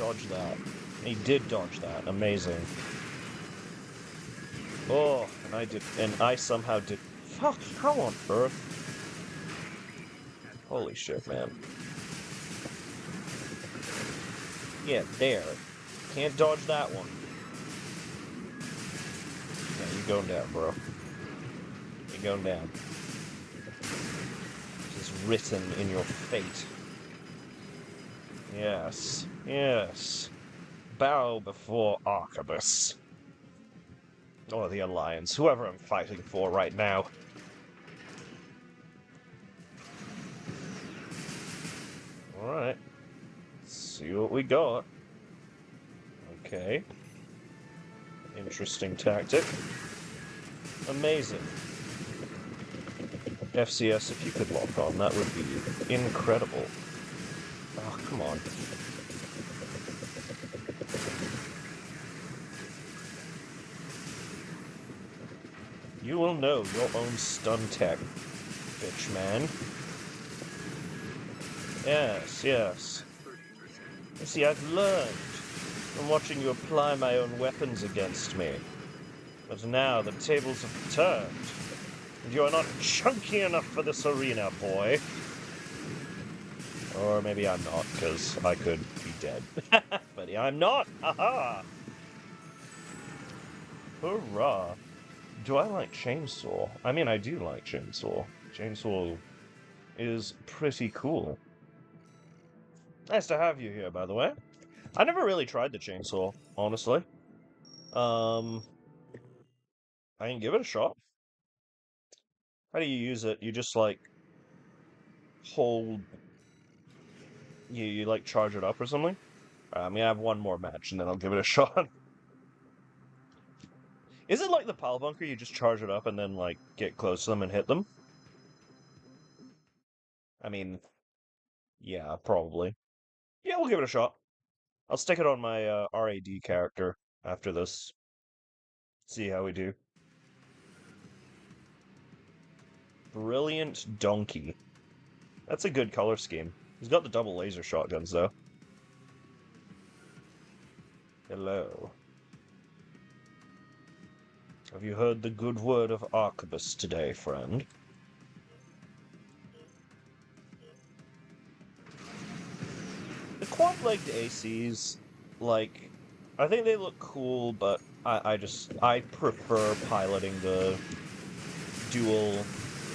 dodge that. He did dodge that. Amazing. Oh, and I somehow did. Fuck, how on earth? Holy shit, man. Yeah, there. Can't dodge that one. Yeah, you're going down, bro. You're going down. This is written in your fate. Yes, yes. Bow before Arquebus. Or the Alliance, whoever I'm fighting for right now. Alright. Let's see what we got. Okay. Interesting tactic. Amazing. FCS, if you could lock on, that would be incredible. Oh, come on. You will know your own stun tech, bitch man. Yes, yes. You see, I've learned from watching you apply my own weapons against me. But now the tables have turned, and you are not chunky enough for this arena, boy. Or maybe I'm not, because I could be dead. But I'm not! Haha! Hurrah! Do I like Chainsaw? I mean, I do like Chainsaw. Chainsaw is pretty cool. Nice to have you here, by the way. I never really tried the Chainsaw, honestly. I can give it a shot. How do you use it? You just, like, hold... You like, charge it up or something? I mean, I have one more match, and then I'll give it a shot. Is it like the Pile Bunker? You just charge it up and then, like, get close to them and hit them? I mean, yeah, probably. Yeah, we'll give it a shot. I'll stick it on my RAD character after this. See how we do. Brilliant Donkey. That's a good color scheme. He's got the double laser shotguns, though. Hello. Have you heard the good word of Arquebus today, friend? The quad-legged ACs, like, I think they look cool, but I prefer piloting the dual...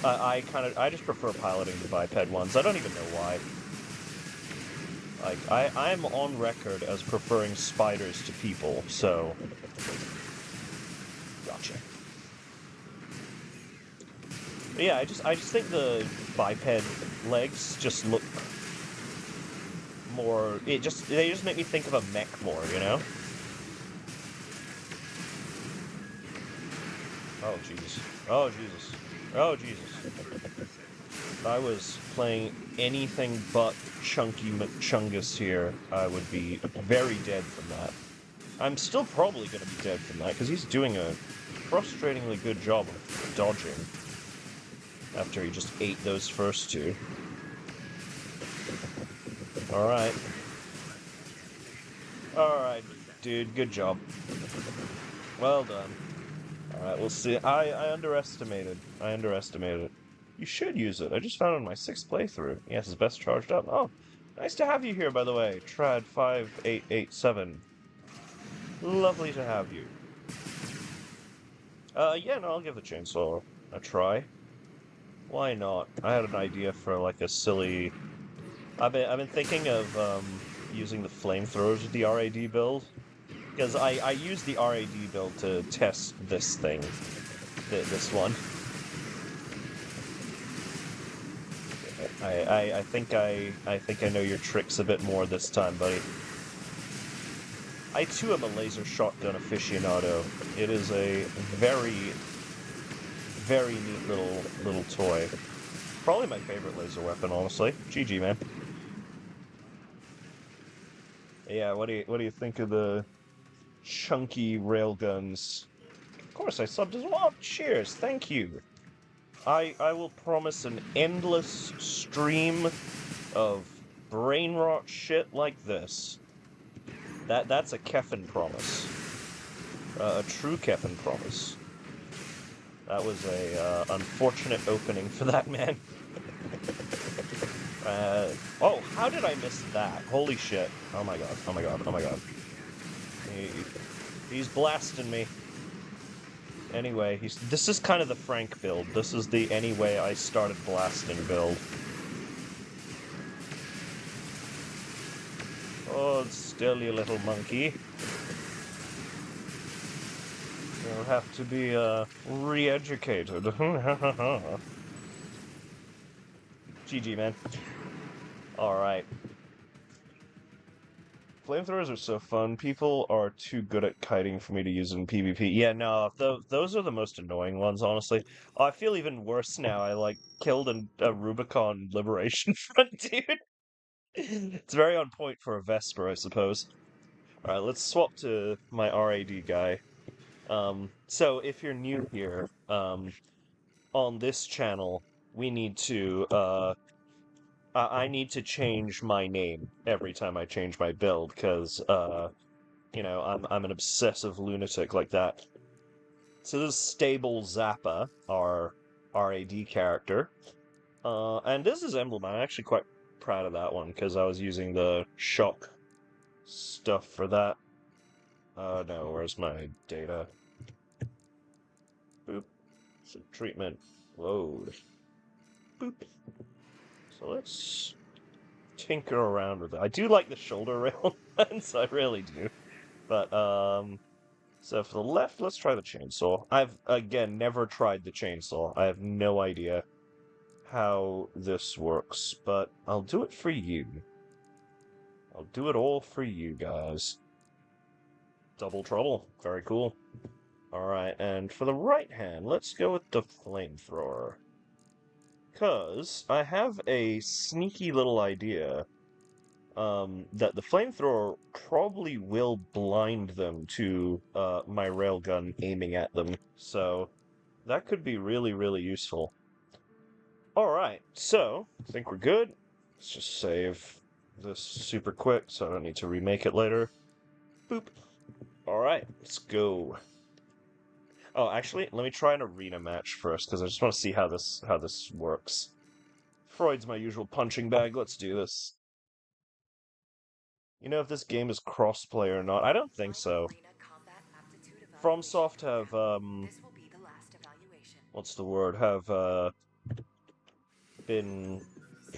I just prefer piloting the biped ones. I don't even know why. Like, I'm on record as preferring spiders to people, so... Gotcha. But yeah, I just think the biped legs just look more... they just make me think of a mech more, you know? Oh, Jesus. Oh, Jesus. Oh, Jesus. If I was playing anything but Chunky McChungus here, I would be very dead from that. I'm still probably going to be dead from that, because he's doing a frustratingly good job of dodging after he just ate those first two. Alright. Alright, dude, good job. Well done. Alright, we'll see. I underestimated. You should use it. I just found it in my 6th playthrough. Yes, it's best charged up. Oh, nice to have you here, by the way. Trad5887. Lovely to have you. Yeah, no, I'll give the chainsaw a try. Why not? I had an idea for, like, a silly... I've been thinking of, using the flamethrowers with the RAD build. Because I used the RAD build to test this thing. This one. I think I know your tricks a bit more this time, buddy. I too am a laser shotgun aficionado. It is a very, very neat little toy. Probably my favorite laser weapon, honestly. GG, man. Yeah, what do you think of the chunky railguns? Of course, I subbed as well. Cheers, thank you. I will promise an endless stream of brain rot shit like this. That's a Keffin promise. A true Keffin promise. That was a unfortunate opening for that man. Oh, how did I miss that? Holy shit. Oh my god, oh my god, oh my god. He's blasting me. Anyway, this is kind of the Frank build. This is the anyway I started blasting build. Oh, still, you little monkey. You'll have to be, re-educated. GG, man. Alright. Flamethrowers are so fun. People are too good at kiting for me to use in PvP. Yeah, no, those are the most annoying ones, honestly. I feel even worse now. I, like, killed a Rubicon Liberation Front, dude. It's very on point for a Vesper, I suppose. Alright, let's swap to my RAD guy. So if you're new here, on this channel, we need to, I need to change my name every time I change my build, because, you know, I'm an obsessive lunatic like that. So this is Stable Zappa, our RAD character. And this is Emblem. I'm actually quite proud of that one, because I was using the shock stuff for that. No, where's my data? Boop. So treatment. Load. Boop. So let's tinker around with it. I do like the shoulder rail ones, I really do. But, so for the left, let's try the chainsaw. I've, again, never tried the chainsaw. I have no idea how this works, but I'll do it for you. I'll do it all for you guys. Double trouble. Very cool. Alright, and for the right hand, let's go with the flamethrower. Because I have a sneaky little idea that the flamethrower probably will blind them to my railgun aiming at them. So that could be really, really useful. Alright, so I think we're good. Let's just save this super quick so I don't need to remake it later. Boop. Alright, let's go. Oh, actually, let me try an arena match first, because I just want to see how this works. Freud's my usual punching bag. Let's do this. You know if this game is crossplay or not? I don't think so. FromSoft have, what's the word? Have, been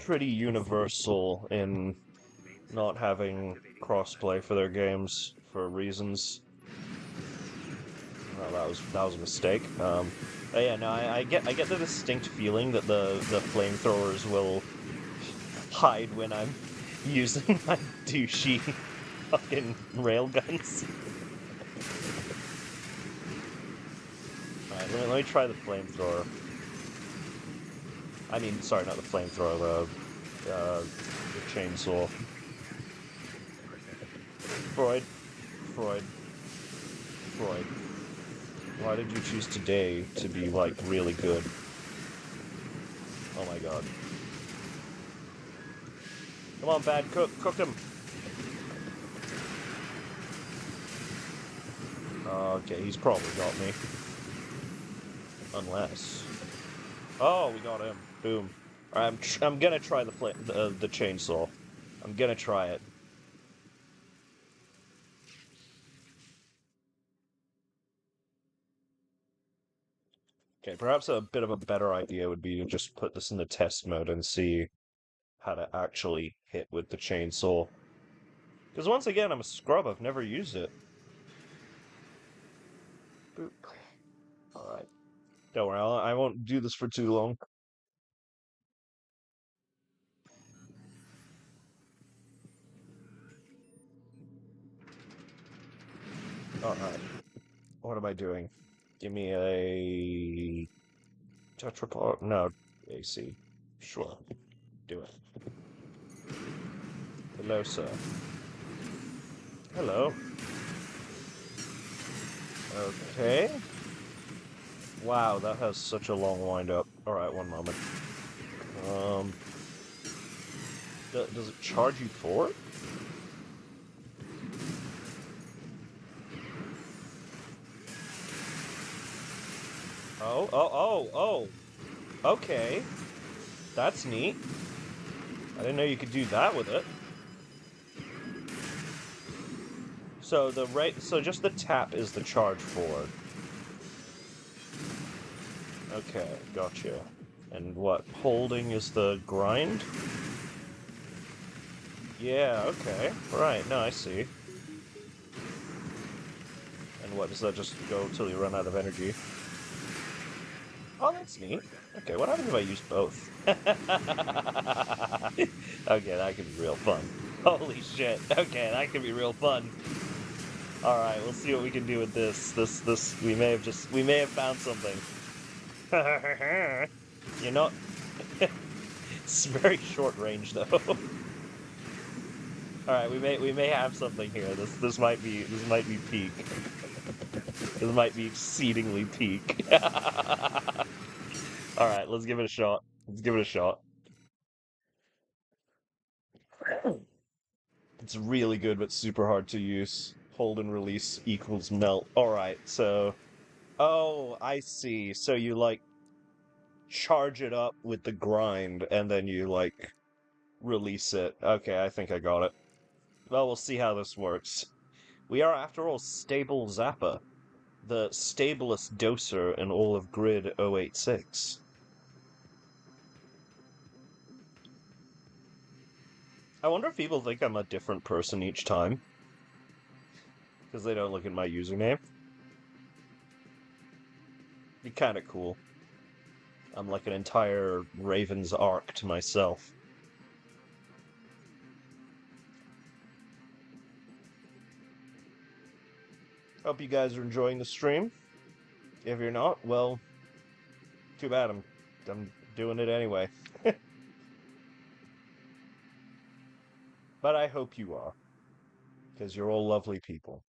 pretty universal in not having crossplay for their games for reasons. Well, that was a mistake. Yeah, no, I get the distinct feeling that the flamethrowers will hide when I'm using my douchey fucking railguns. Alright, let me try the flamethrower. I mean, sorry, not the flamethrower, the chainsaw. Freud. Why did you choose today to be, like, really good? Oh my god. Come on, Bad Cook, cook him! Okay, he's probably got me. Unless... Oh, we got him. Boom. Alright, I'm gonna try the chainsaw. I'm gonna try it. Okay, perhaps a bit of a better idea would be to just put this in the test mode and see how to actually hit with the chainsaw. Because once again, I'm a scrub, I've never used it. Boop. Alright. Don't worry, I won't do this for too long. Alright. What am I doing? Give me a... Tetrapod? No, AC. Sure. Do it. Hello, sir. Hello. Okay. Wow, that has such a long wind-up. Alright, one moment. Does it charge you for it? Oh. Okay. That's neat. I didn't know you could do that with it. So so just the tap is the charge forward. Okay, gotcha. And what? Holding is the grind? Yeah, okay. Right, no, I see. And what, does that just go till you run out of energy? Oh, that's neat. Okay, what happens if I use both? Okay, that could be real fun. Holy shit. Okay, that could be real fun. Alright, we'll see what we can do with this. We may have found something. You're not... It's very short range, though. Alright, we may have something here. This might be peak. This might be exceedingly peak. Alright, let's give it a shot. Let's give it a shot. It's really good, but super hard to use. Hold and release equals melt. Alright, so... Oh, I see. So you, like, charge it up with the grind, and then you, like, release it. Okay, I think I got it. Well, we'll see how this works. We are, after all, Stable Zappa, the stablest doser in all of Grid 086. I wonder if people think I'm a different person each time. Because they don't look at my username. Be kinda cool. I'm like an entire Raven's arc to myself. Hope you guys are enjoying the stream. If you're not, well, too bad. I'm doing it anyway. But I hope you are, because you're all lovely people.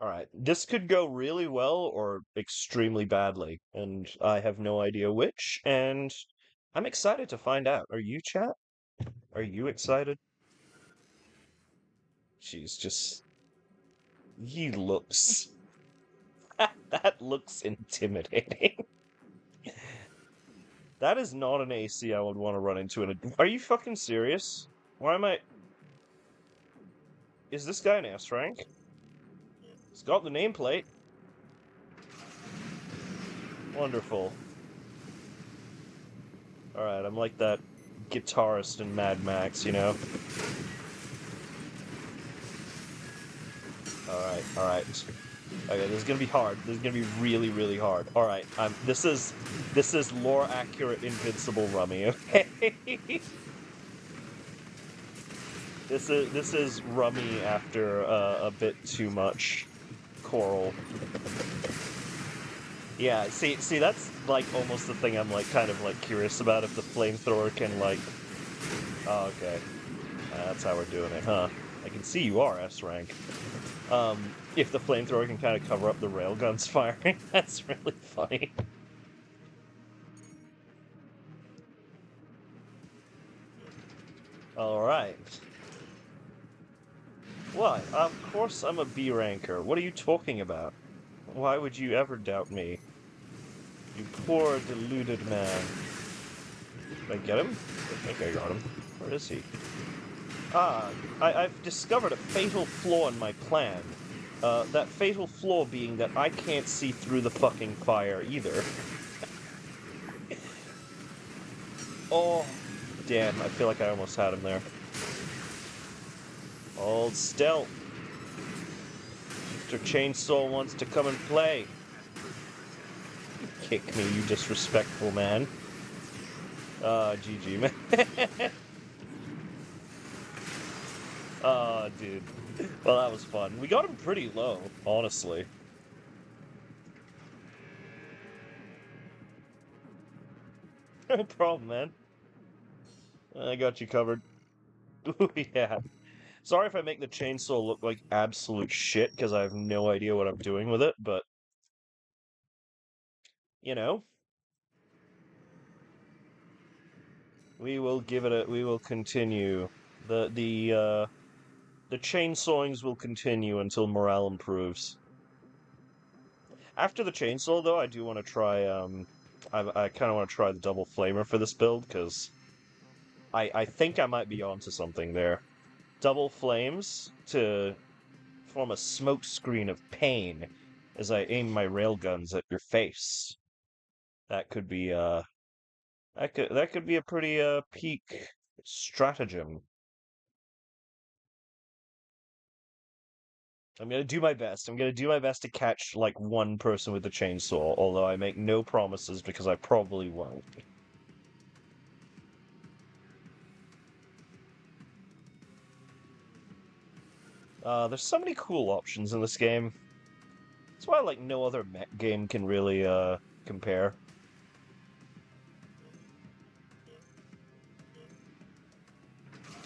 Alright, this could go really well or extremely badly, and I have no idea which, and I'm excited to find out. Are you, chat? Are you excited? She's just... He looks... That looks intimidating. That is not an AC I would want to run into in a... Are you fucking serious? Why am I... Is this guy an S rank? He's got the nameplate. Wonderful. Alright, I'm like that guitarist in Mad Max, you know? Alright. Okay, this is gonna be hard. This is gonna be really, really hard. Alright, this is lore accurate invincible rummy, okay? This is rummy after a bit too much coral. Yeah, see, that's like almost the thing I'm like kind of like curious about, if the flamethrower can like... Oh, okay. That's how we're doing it, huh? I can see you are S rank. If the flamethrower can kind of cover up the railguns firing, that's really funny. Alright. What? Of course I'm a B ranker. What are you talking about? Why would you ever doubt me? You poor, deluded man. Did I get him? I think I got him. Where is he? I've discovered a fatal flaw in my plan. That fatal flaw being that I can't see through the fucking fire either. Oh, damn, I feel like I almost had him there. Hold stealth. Mr. Chainsaw wants to come and play. Kick me, you disrespectful man. GG, man. Oh, dude. Well, that was fun. We got him pretty low, honestly. No problem, man. I got you covered. Ooh, yeah. Sorry if I make the chainsaw look like absolute shit, because I have no idea what I'm doing with it, but... You know? We will give it a... We will continue. The chainsawings will continue until morale improves. After the chainsaw, though, I do want to try, I kind of want to try the double flamer for this build, because I think I might be onto something there. Double flames to form a smoke screen of pain as I aim my railguns at your face. That could be, that could be a pretty, peak stratagem. I'm gonna do my best. I'm gonna do my best to catch, like, one person with the chainsaw, although I make no promises because I probably won't. There's so many cool options in this game. That's why, like, no other mech game can really, compare.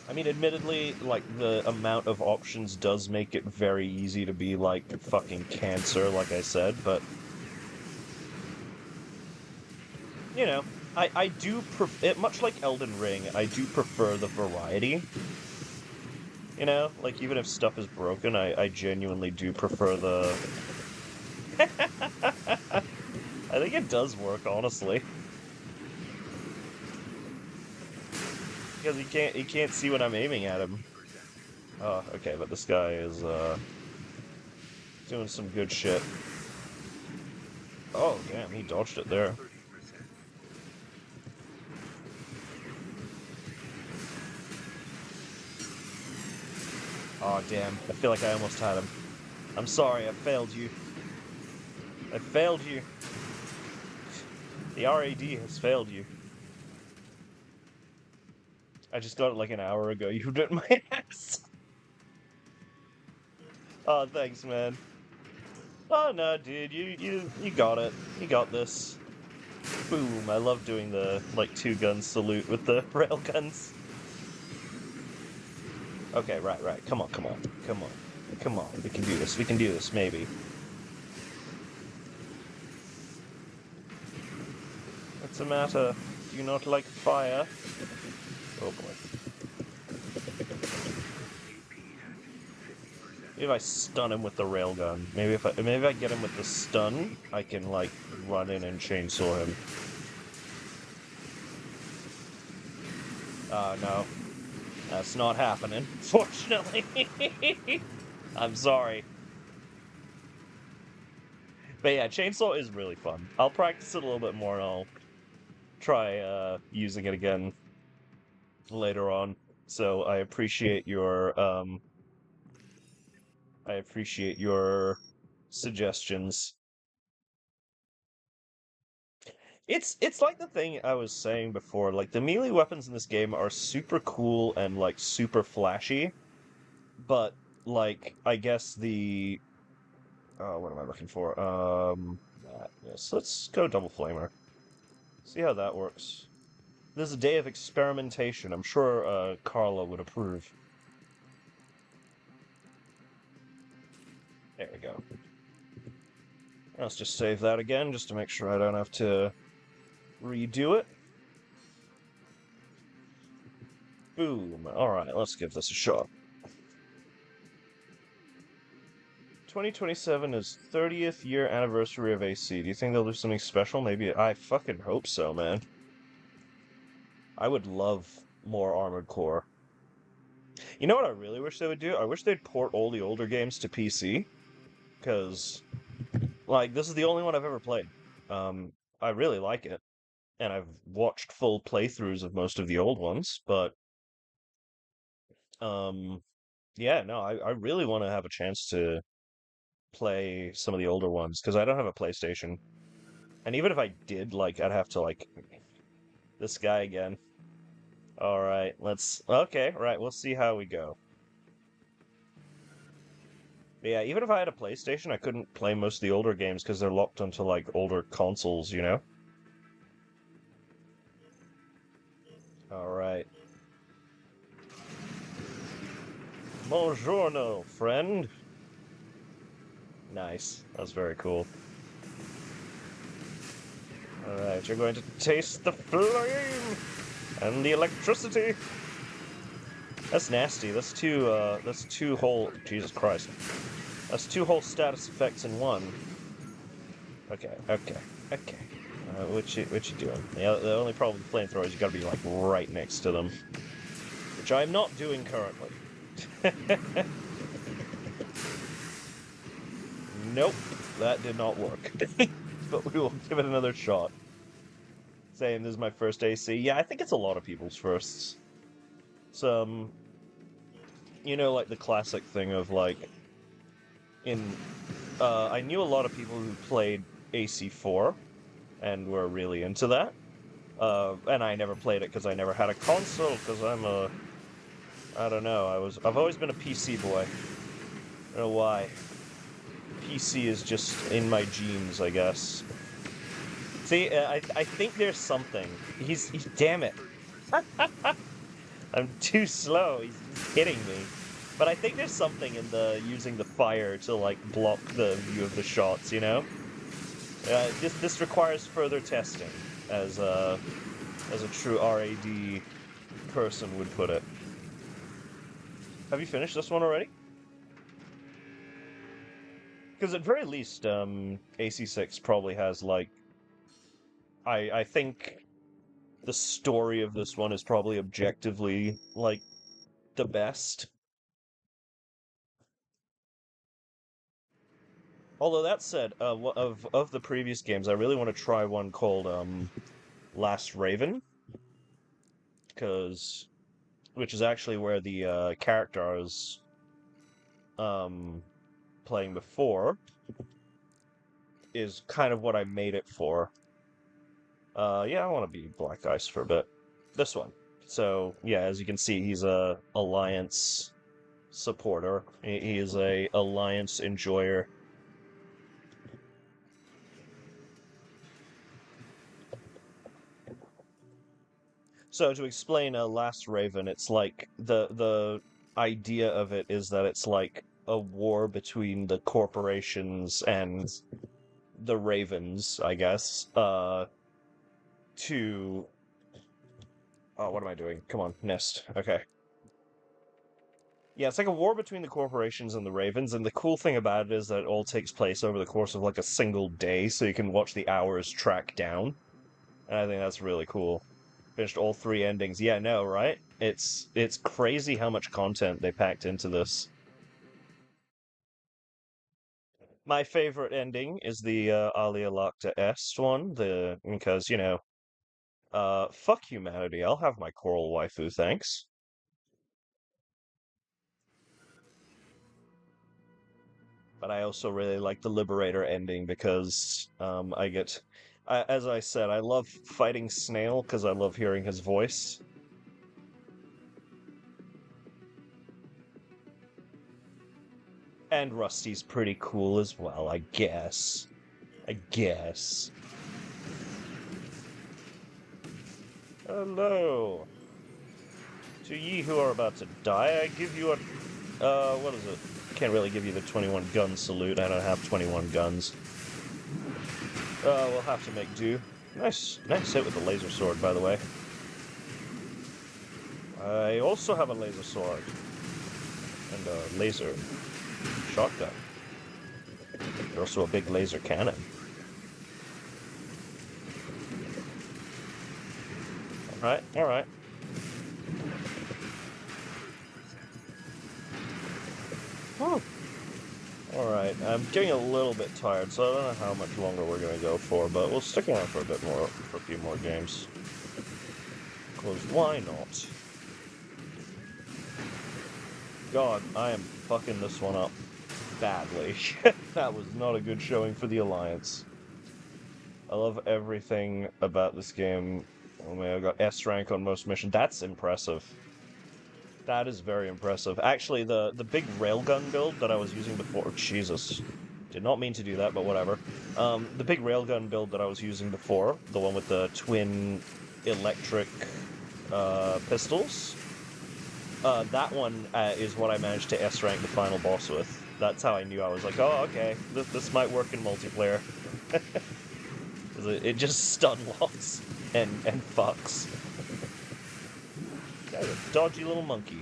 I mean, admittedly, like, the amount of options does make it very easy to be, like, fucking cancer, like I said, but... You know, I do much like Elden Ring, I do prefer the variety. You know, like, even if stuff is broken, I genuinely do prefer the... I think it does work, honestly. Because he can't see when I'm aiming at him. Oh, okay, but this guy is, doing some good shit. Oh, damn, he dodged it there. Oh, damn, I feel like I almost had him. I'm sorry, I failed you. I failed you. The RAD has failed you. I just got it like an hour ago. You did my ass. Oh, thanks, man. Oh no, dude, you got it. You got this. Boom! I love doing the like 2-gun salute with the railguns. Okay, right. Come on. We can do this. We can do this. Maybe. What's the matter? Do you not like fire? Oh boy. Maybe if I stun him with the railgun. Maybe if I get him with the stun, I can like run in and chainsaw him. Oh no. That's not happening, fortunately. I'm sorry. But yeah, chainsaw is really fun. I'll practice it a little bit more and I'll try using it again later on. So I appreciate your suggestions. It's like the thing I was saying before, like the melee weapons in this game are super cool and like super flashy, but like I guess the what am I looking for? Yes, let's go double flamer. See how that works. This is a day of experimentation. I'm sure Carla would approve. There we go. Let's just save that again, just to make sure I don't have to redo it. Boom. Alright, let's give this a shot. 2027 is 30th year anniversary of AC. Do you think they'll do something special? Maybe. I fucking hope so, man. I would love more Armored Core. You know what I really wish they would do? I wish they'd port all the older games to PC. Because, like, this is the only one I've ever played. I really like it. And I've watched full playthroughs of most of the old ones, but yeah, no, I really want to have a chance to play some of the older ones, because I don't have a PlayStation. And even if I did, like, I'd have to, like, this guy again. Alright, okay, right, we'll see how we go. But yeah, even if I had a PlayStation, I couldn't play most of the older games, because they're locked onto, like, older consoles, you know? Alright. Buongiorno, friend. Nice. That's very cool. Alright, you're going to taste the flame and the electricity. That's nasty. That's two whole... Jesus Christ. That's two whole status effects in one. Okay, okay, okay. What you doing? The only problem with flamethrower is you gotta be, like, right next to them. Which I'm not doing currently. Nope, that did not work. But we will give it another shot. Saying this is my first AC. Yeah, I think it's a lot of people's firsts. Some, like the classic thing of, like, in... I knew a lot of people who played AC4 and were really into that. And I never played it because I never had a console, because I don't know, I've always been a PC boy. I don't know why. PC is just in my genes, I guess. See, I think there's something. Damn it. I'm too slow. He's hitting me. But I think there's something in the using the fire to, like, block the view of the shots, you know? This requires further testing, as a true RAD person would put it. Have you finished this one already? Because at very least, AC6 probably has, like... I think the story of this one is probably objectively, like, the best. Although that said, of the previous games, I really want to try one called Last Raven, which is actually where the character I was playing before is kind of what I made it for. Yeah, I want to be Black Ice for a bit. This one. So yeah, as you can see, he's a Alliance supporter. He is a Alliance enjoyer. So to explain Last Raven, it's like the idea of it is that it's like a war between the corporations and the Ravens, I guess. To Oh, what am I doing? Come on, Nest. Okay. Yeah, it's like a war between the corporations and the Ravens, and the cool thing about it is that it all takes place over the course of like a single day, so you can watch the hours track down. And I think that's really cool. Finished all 3 endings. Yeah, no, right? It's crazy how much content they packed into this. My favorite ending is the Alia Lacta Est one, because, fuck humanity, I'll have my coral waifu, thanks. But I also really like the Liberator ending because as I said, I love fighting Snail because I love hearing his voice. And Rusty's pretty cool as well, I guess. I guess. Hello. To ye who are about to die, I give you a... what is it? Can't really give you the 21 gun salute. I don't have 21 guns. We'll have to make do. Nice hit with the laser sword, by the way. I also have a laser sword. And a laser shotgun. There's also a big laser cannon. Alright. Oh. Alright, I'm getting a little bit tired, so I don't know how much longer we're gonna go for, but we'll stick around for a few more games. Because why not? God, I am fucking this one up badly. That was not a good showing for the Alliance. I love everything about this game. Oh man, I got S rank on most missions. That's impressive. That is very impressive. Actually, the big railgun build that I was using before... Jesus. Did not mean to do that, but whatever. The big railgun build that I was using before, the one with the twin electric pistols, that one is what I managed to S-rank the final boss with. That's how I knew. I was like, oh, okay, this might work in multiplayer. It just stun locks and fucks. Yeah, a dodgy little monkey.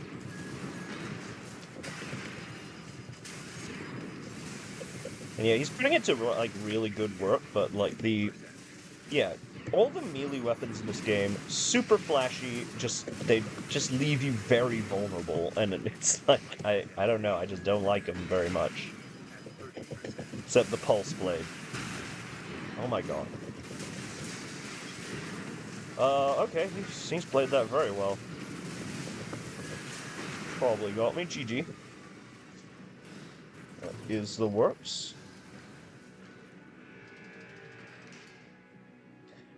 And yeah, he's putting it to, like, really good work, but, like, yeah, all the melee weapons in this game, super flashy, they just leave you very vulnerable, and it's like, I don't know, I just don't like them very much. Except the Pulse Blade. Oh my god. Okay, he's played that very well. Probably got me, GG. That is the works.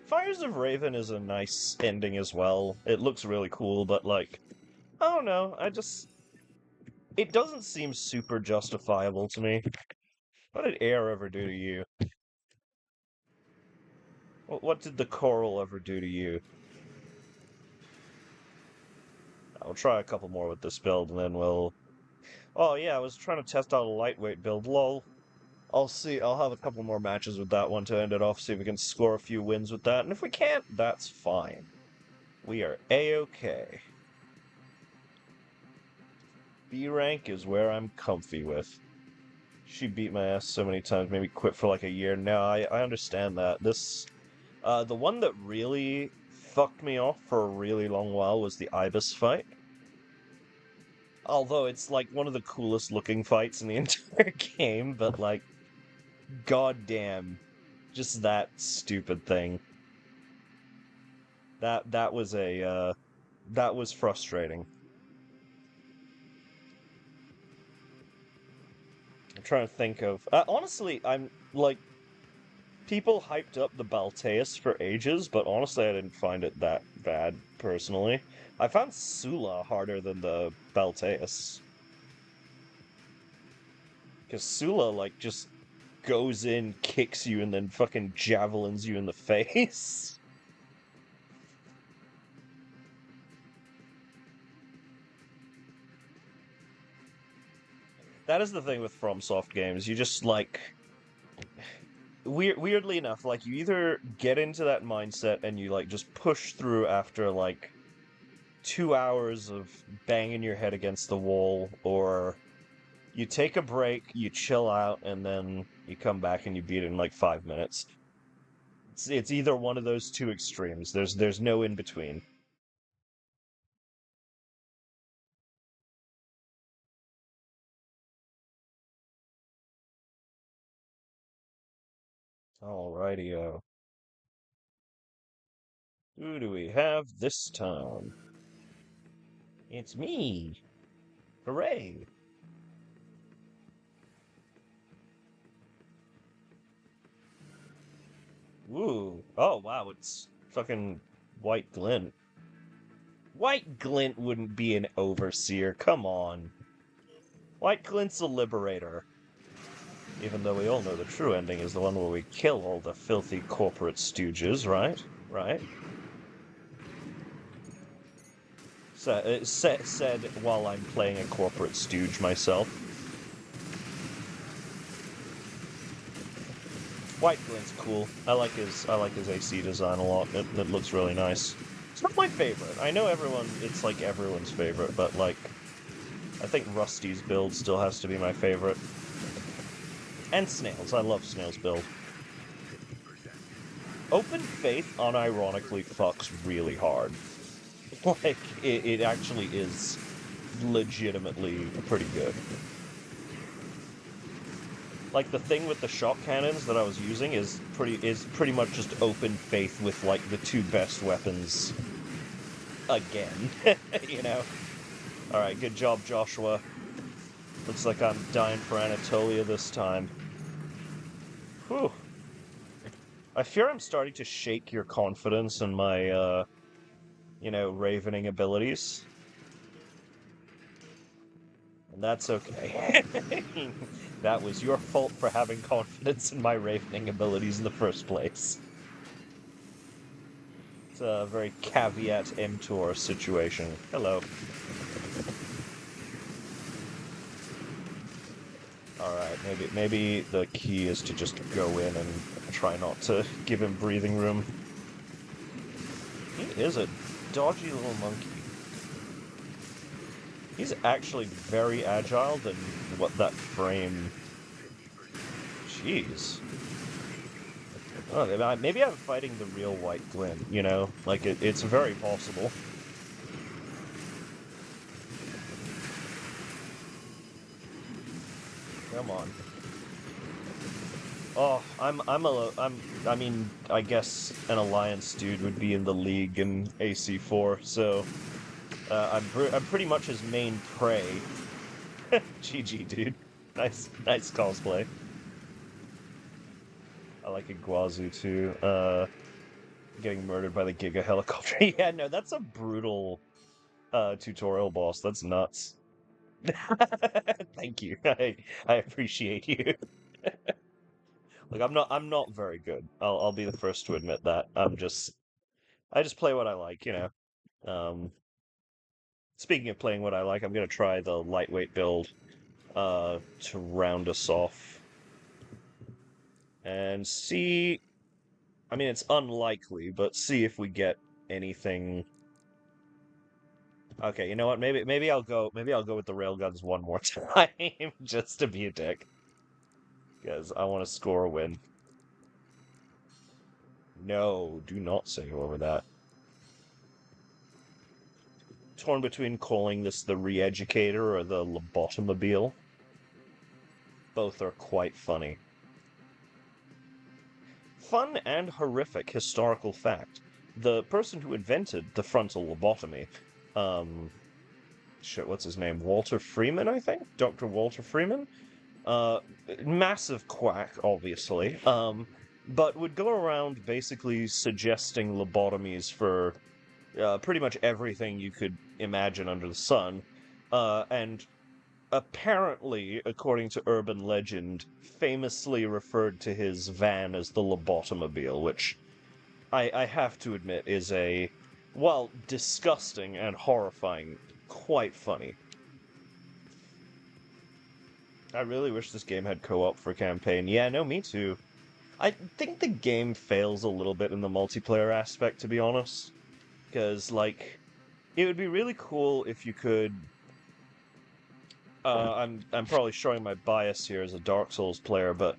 Fires of Raven is a nice ending as well. It looks really cool, but, like, I don't know, it doesn't seem super justifiable to me. What did air ever do to you? What did the coral ever do to you? I'll try a couple more with this build, and then we'll... Oh yeah, I was trying to test out a lightweight build, lol. I'll see, I'll have a couple more matches with that one to end it off, see if we can score a few wins with that, and if we can't, that's fine. We are A-okay. B rank is where I'm comfy with. She beat my ass so many times, maybe quit for like a year. No, I understand that. The one that really fucked me off for a really long while was the Ibis fight. Although it's like one of the coolest looking fights in the entire game, but like, goddamn, just that stupid thing. That was that was frustrating. I'm trying to think of... honestly, I'm, like... People hyped up the Balteus for ages, but honestly I didn't find it that bad, personally. I found Sula harder than the Balteus. Because Sula, like, just goes in, kicks you, and then fucking javelins you in the face. That is the thing with FromSoft games. You just, like... Weirdly enough, like, you either get into that mindset and you, like, just push through after, like, 2 hours of banging your head against the wall, or you take a break, you chill out, and then you come back and you beat it in, like, 5 minutes. It's either one of those two extremes. There's no in between. Alrighty, who do we have this time? It's me! Hooray! Woo! Oh wow, it's fucking White Glint. White Glint wouldn't be an overseer, come on. White Glint's a liberator. Even though we all know the true ending is the one where we kill all the filthy corporate stooges, right? Right? Said while I'm playing a corporate stooge myself. White Glint's cool. I like his AC design a lot. It looks really nice. It's not my favorite. I know it's like everyone's favorite, but like I think Rusty's build still has to be my favorite. And Snails. I love Snails' build. Open Faith unironically fucks really hard. Like, it actually is legitimately pretty good. Like, the thing with the shock cannons that I was using is pretty much just Open Faith with, like, the two best weapons again, you know? Alright, good job, Joshua. Looks like I'm dying for Anatolia this time. Whew. I fear I'm starting to shake your confidence in my, you know, ravening abilities. And that's okay. That was your fault for having confidence in my ravening abilities in the first place. It's a very caveat emptor situation. Hello. Alright, maybe the key is to just go in and try not to give him breathing room. He is a dodgy little monkey. He's actually very agile than what that frame... Jeez. Oh, maybe I'm fighting the real White Glint, you know? Like, it's very possible. Come on. Oh, I mean, I guess an Alliance dude would be in the League in AC4, so I'm pretty much his main prey. GG, dude. Nice cosplay. I like Iguazu too. Getting murdered by the Giga helicopter. Yeah, no, that's a brutal tutorial boss. That's nuts. Thank you. I appreciate you. Like I'm not very good. I'll be the first to admit that. I just play what I like, you know. Speaking of playing what I like, I'm gonna try the lightweight build to round us off. And see, I mean it's unlikely, but see if we get anything. Okay, you know what? Maybe I'll go with the railguns one more time just to be a dick. Because I want to score a win. No, do not say over that. Torn between calling this the Re-Educator or the Lobotomobile. Both are quite funny. Fun and horrific historical fact. The person who invented the frontal lobotomy, shit, what's his name? Walter Freeman, I think? Dr. Walter Freeman? Massive quack, obviously, but would go around basically suggesting lobotomies for pretty much everything you could imagine under the sun, and apparently, according to urban legend, famously referred to his van as the Lobotomobile, which I have to admit is while disgusting and horrifying, quite funny. I really wish this game had co-op for campaign. Yeah, no, me too. I think the game fails a little bit in the multiplayer aspect, to be honest. Because, like, it would be really cool if you could... I'm probably showing my bias here as a Dark Souls player, but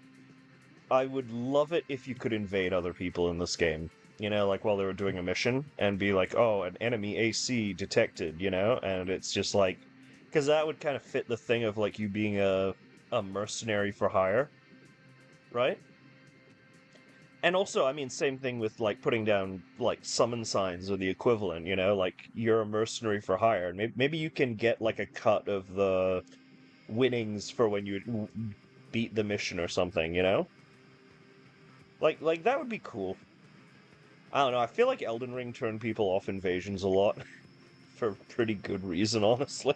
I would love it if you could invade other people in this game. You know, like while they were doing a mission, and be like, oh, an enemy AC detected, you know? And it's just like... Because that would kind of fit the thing of, like, you being a mercenary for hire, right? And also, I mean, same thing with, like, putting down, like, summon signs or the equivalent, you know? Like, you're a mercenary for hire, and maybe you can get, like, a cut of the winnings for when you beat the mission or something, you know? Like that would be cool. I don't know, I feel like Elden Ring turned people off invasions a lot. For pretty good reason, honestly.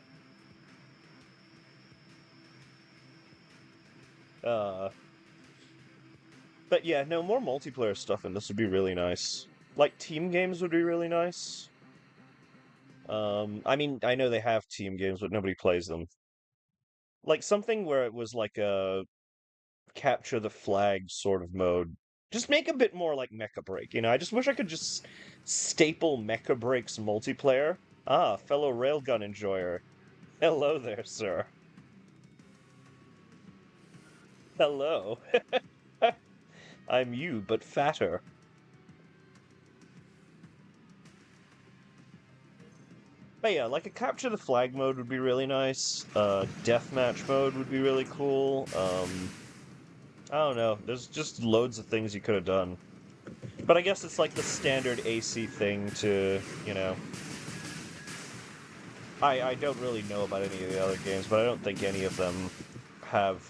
But yeah, no, more multiplayer stuff in this would be really nice. Like, team games would be really nice. I mean, I know they have team games, but nobody plays them. Like, something where it was like a capture the flag sort of mode. Just make a bit more like Mecha Break, you know? I just wish I could just staple Mecha Break's multiplayer. Ah, fellow railgun enjoyer. Hello there, sir. Hello. I'm you, but fatter. But yeah, like a capture the flag mode would be really nice. Deathmatch mode would be really cool. I don't know. There's just loads of things you could have done. But I guess it's like the standard AC thing to, you know... I don't really know about any of the other games, but I don't think any of them have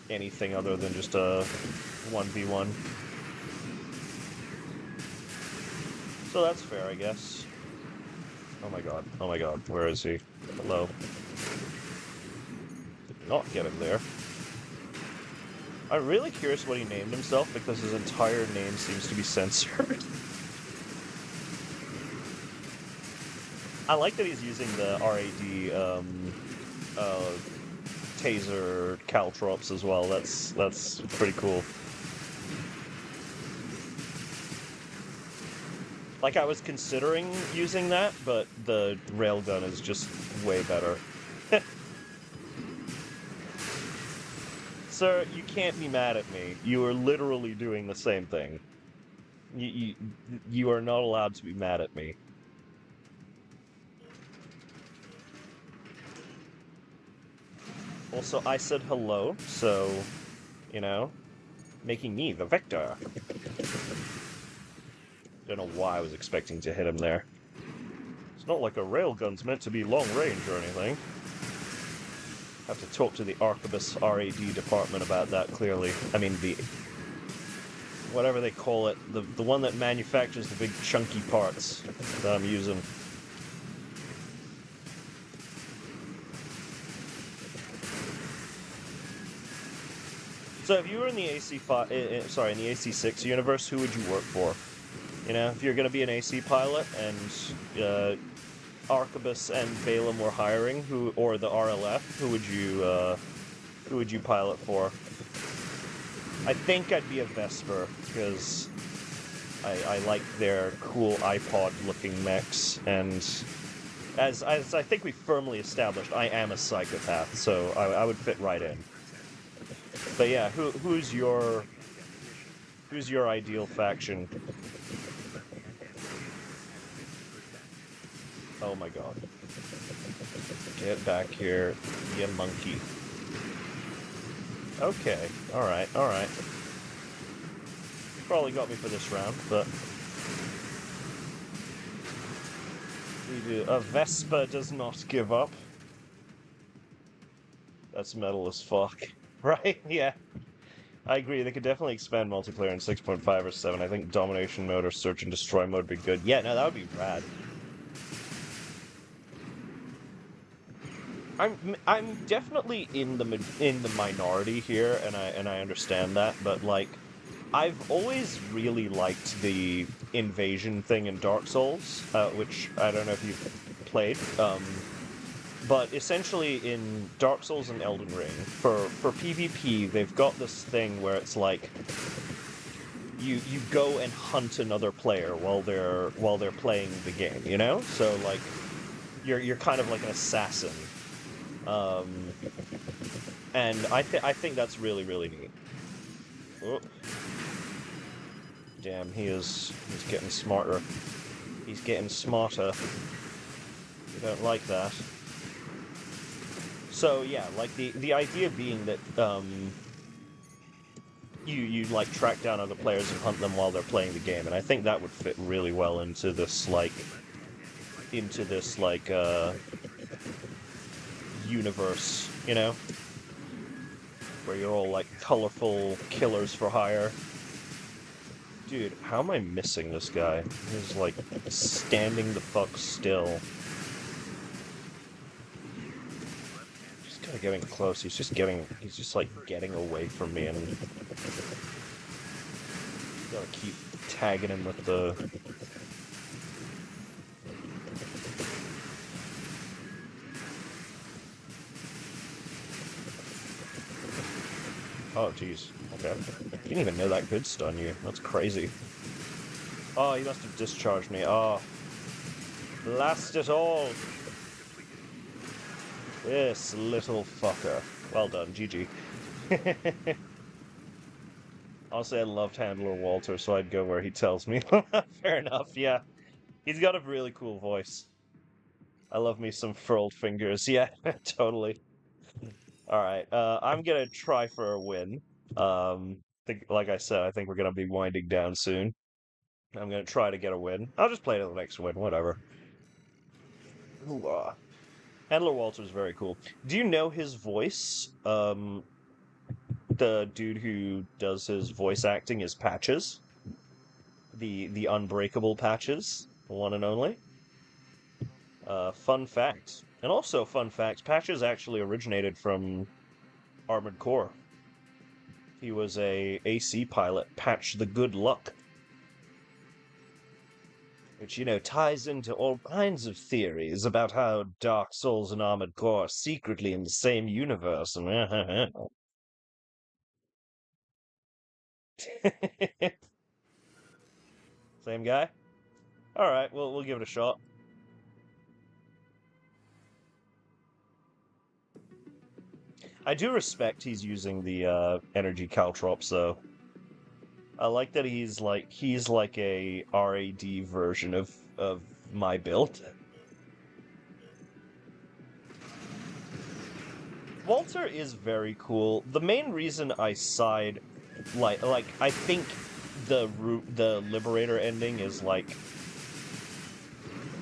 anything other than just a 1v1. So that's fair, I guess. Oh my god. Oh my god. Where is he? Hello. Did not get him there. I'm really curious what he named himself, because his entire name seems to be censored. I like that he's using the RAD, taser caltrops as well. That's pretty cool. Like, I was considering using that, but the railgun is just way better. Sir, you can't be mad at me. You are literally doing the same thing. You are not allowed to be mad at me. Also, I said hello, so, you know, making me the victor. Don't know why I was expecting to hit him there. It's not like a railgun's meant to be long range or anything. Have to talk to the Arquebus RAD department about that, clearly. I mean, the... whatever they call it. The one that manufactures the big chunky parts that I'm using. So if you were in the AC5, in the AC6 universe, who would you work for? You know, if you're going to be an AC pilot and Arquebus and Balaam were hiring, or the RLF, who would you pilot for? I think I'd be a Vesper because I like their cool iPod-looking mechs, and as I think we firmly established, I am a psychopath, so I would fit right in. But yeah, who's your ideal faction? Oh my god. Get back here, you monkey. Okay, alright, alright. Probably got me for this round, but... a Vespa does not give up. That's metal as fuck. Right? Yeah. I agree, they could definitely expand multiplayer in 6.5 or 7. I think domination mode or search and destroy mode would be good. Yeah, no, that would be rad. I'm definitely in the minority here, and I understand that, but like, I've always really liked the invasion thing in Dark Souls, which I don't know if you've played, but essentially in Dark Souls and Elden Ring, for PvP, they've got this thing where it's like you go and hunt another player while they're playing the game, you know? So like you're kind of like an assassin. And I think that's really, really neat. Oh. Damn, he's getting smarter. He's getting smarter. You don't like that. So yeah, like the idea being that you like track down other players and hunt them while they're playing the game, and I think that would fit really well into this universe, you know? Where you're all like colorful killers for hire. Dude, how am I missing this guy? He's like standing the fuck still. Just kinda getting close. He's just like getting away from me, and gotta keep tagging him with the... Oh, jeez. Okay. Didn't even know that could stun you. That's crazy. Oh, he must have discharged me. Oh. Blast it all! This little fucker. Well done, GG. Honestly, I loved Handler Walter, so I'd go where he tells me. Fair enough, yeah. He's got a really cool voice. I love me some furled fingers. Yeah, totally. Alright, I'm gonna try for a win. Like I said, I think we're gonna be winding down soon. I'm gonna try to get a win. I'll just play to the next win, whatever. Ooh, Handler Walter's very cool. Do you know his voice? The dude who does his voice acting is Patches. The unbreakable Patches. The one and only. Fun fact. And also, fun fact, Patches actually originated from Armored Core. He was a AC pilot, Patch the Good Luck. Which, you know, ties into all kinds of theories about how Dark Souls and Armored Core are secretly in the same universe. Same guy? Alright, we'll give it a shot. I do respect he's using the energy caltrops though. I like that he's like a RAD version of my build. Walter is very cool. The main reason I side like I think the Liberator ending is like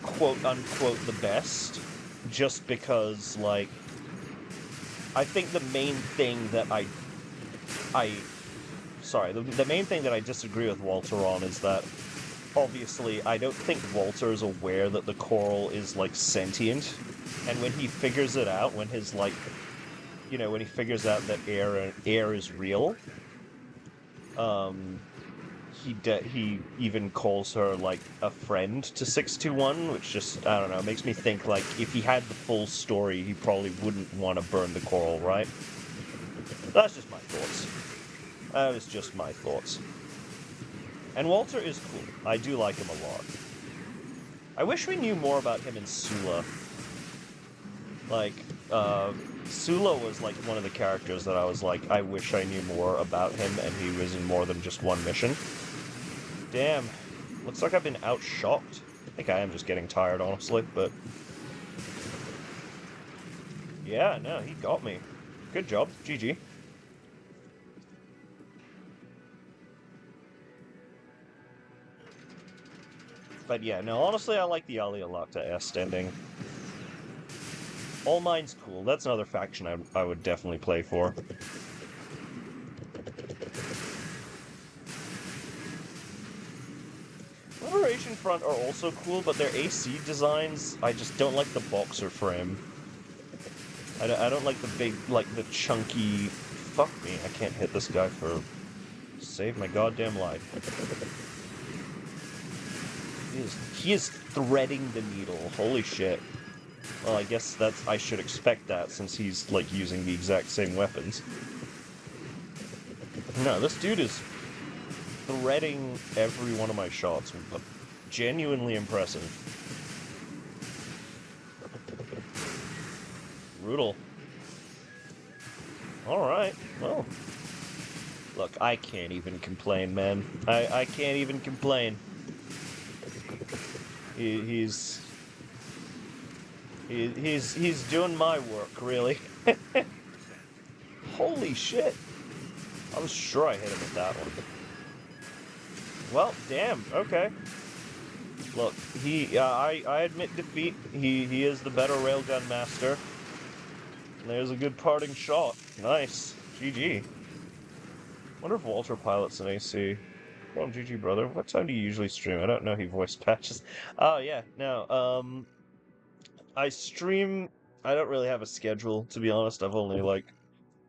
quote unquote the best, just because like I think the main thing that the main thing that I disagree with Walter on is that obviously I don't think Walter is aware that the coral is like sentient, and when he figures it out, when his like when he figures out that air is real, he even calls her like a friend to 621, which just, I don't know, makes me think like if he had the full story, he probably wouldn't want to burn the coral, right? That's just my thoughts. That is just my thoughts. And Walter is cool. I do like him a lot. I wish we knew more about him and Sula. Like, Sula was like one of the characters that I was like, I wish I knew more about him and he was in more than just one mission. Damn. Looks like I've been outshocked. I think I am just getting tired, honestly, but... yeah, no, he got me. Good job. GG. But yeah, no, honestly, I like the Alialakta Est ending. All Mine's cool. That's another faction I would definitely play for. Liberation Front are also cool, but their AC designs, I just don't like the boxer frame. I don't like the big, like, the chunky... Fuck me, I can't hit this guy for... Save my goddamn life. He is threading the needle. Holy shit. Well, I guess I should expect that since he's, like, using the exact same weapons. No, this dude is threading every one of my shots. Genuinely impressive. Brutal. Alright, well. Look, I can't even complain, man. I can't even complain. He's doing my work, really. Holy shit. I was sure I hit him with that one. Well, damn, okay. Look, I admit defeat. He is the better railgun master. There's a good parting shot. Nice. GG. Wonder if Walter pilots an AC. Well, GG, brother. What time do you usually stream? I don't know he voice patches. Oh, yeah. No, I stream... I don't really have a schedule, to be honest. I've only, like,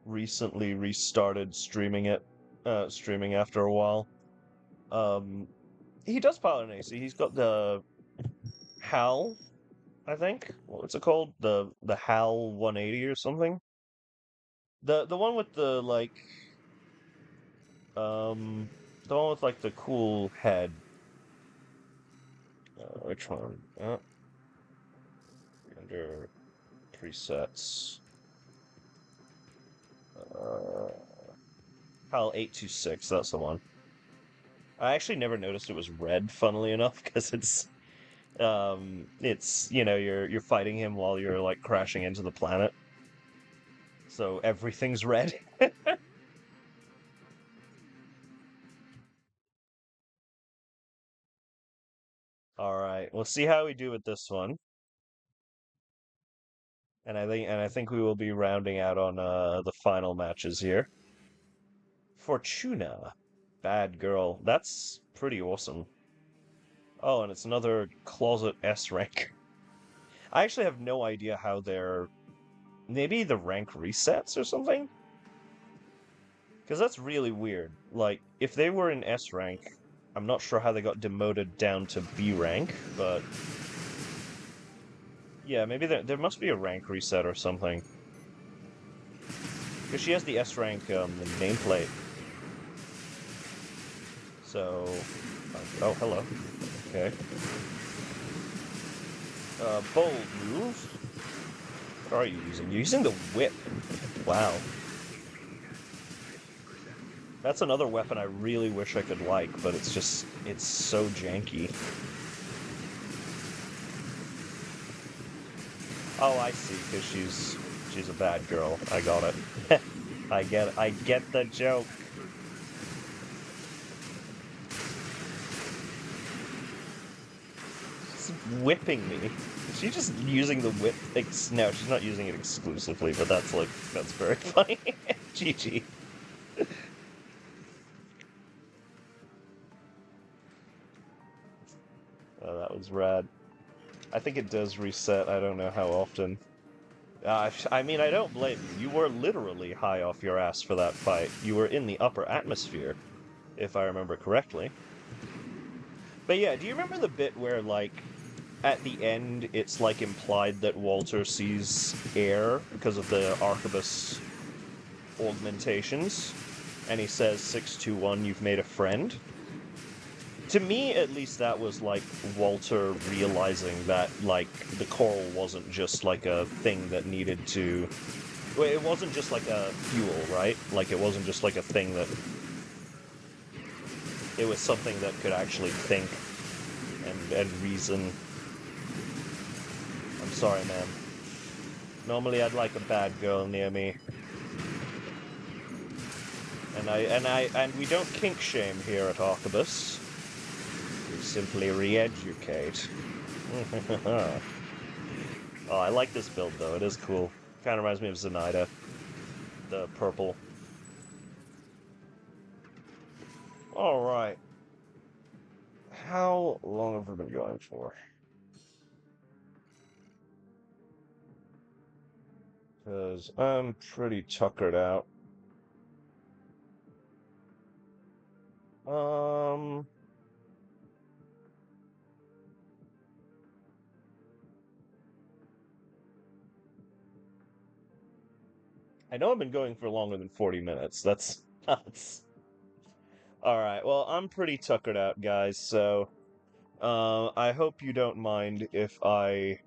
recently restarted streaming after a while. He does pilot an AC. He's got the HAL, I think. What's it called? The HAL 180 or something? The one with the, like... the one with, like, the cool head. Which one? Under presets. HAL 826, that's the one. I actually never noticed it was red, funnily enough, because it's, you know, you're fighting him while you're, like, crashing into the planet. So everything's red. Alright, we'll see how we do with this one. And I think we will be rounding out on the final matches here. Fortuna. Bad girl. That's pretty awesome. Oh, and it's another closet S rank. I actually have no idea how they're... Maybe the rank resets or something? Because that's really weird. Like, if they were in S rank, I'm not sure how they got demoted down to B rank, but... yeah, maybe there must be a rank reset or something. Because she has the S rank nameplate. So... oh, hello. Okay. Bold move. What are you using? You're using the whip. Wow. That's another weapon I really wish I could like, but it's so janky. Oh, I see, because she's a bad girl. I got it. I get the joke. She's whipping me. Is she just using the whip? No, she's not using it exclusively, but that's very funny. GG. Oh, that was rad. I think it does reset. I don't know how often. I mean, I don't blame you. You were literally high off your ass for that fight. You were in the upper atmosphere, if I remember correctly. But yeah, do you remember the bit where, like, at the end, it's, like, implied that Walter sees air because of the Arquebus augmentations? And he says, 621, you've made a friend? To me, at least, that was, like, Walter realizing that, like, the coral wasn't just, like, a thing that needed to... Well, it wasn't just, like, a fuel, right? Like, it wasn't just, like, a thing that... It was something that could actually think and reason. I'm sorry, man. Normally, I'd like a bad girl near me. And we don't kink shame here at Arquebus. We simply re-educate. Oh, I like this build, though. It is cool. Kind of reminds me of Zenaida. The purple. Alright. How long have we been going for? Because I'm pretty tuckered out. Um... I know I've been going for longer than 40 minutes. That's nuts. Alright, well, I'm pretty tuckered out, guys, so... I hope you don't mind if I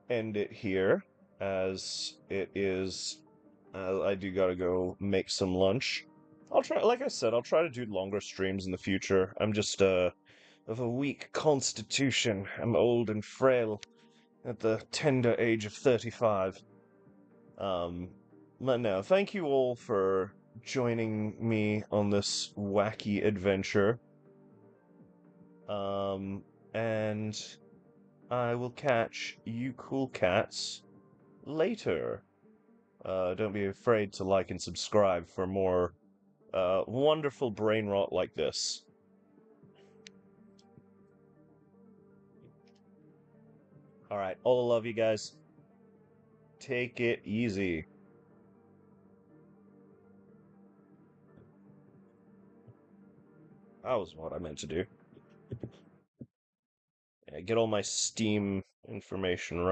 end it here, as it is... I do gotta go make some lunch. I'll try, like I said, I'll try to do longer streams in the future. I'm just, of a weak constitution. I'm old and frail at the tender age of 35. Um, but no, thank you all for joining me on this wacky adventure. And I will catch you cool cats later. Don't be afraid to like and subscribe for more wonderful brain rot like this. Alright, all the love, you guys. Take it easy. That was what I meant to do. Yeah, get all my Steam information right.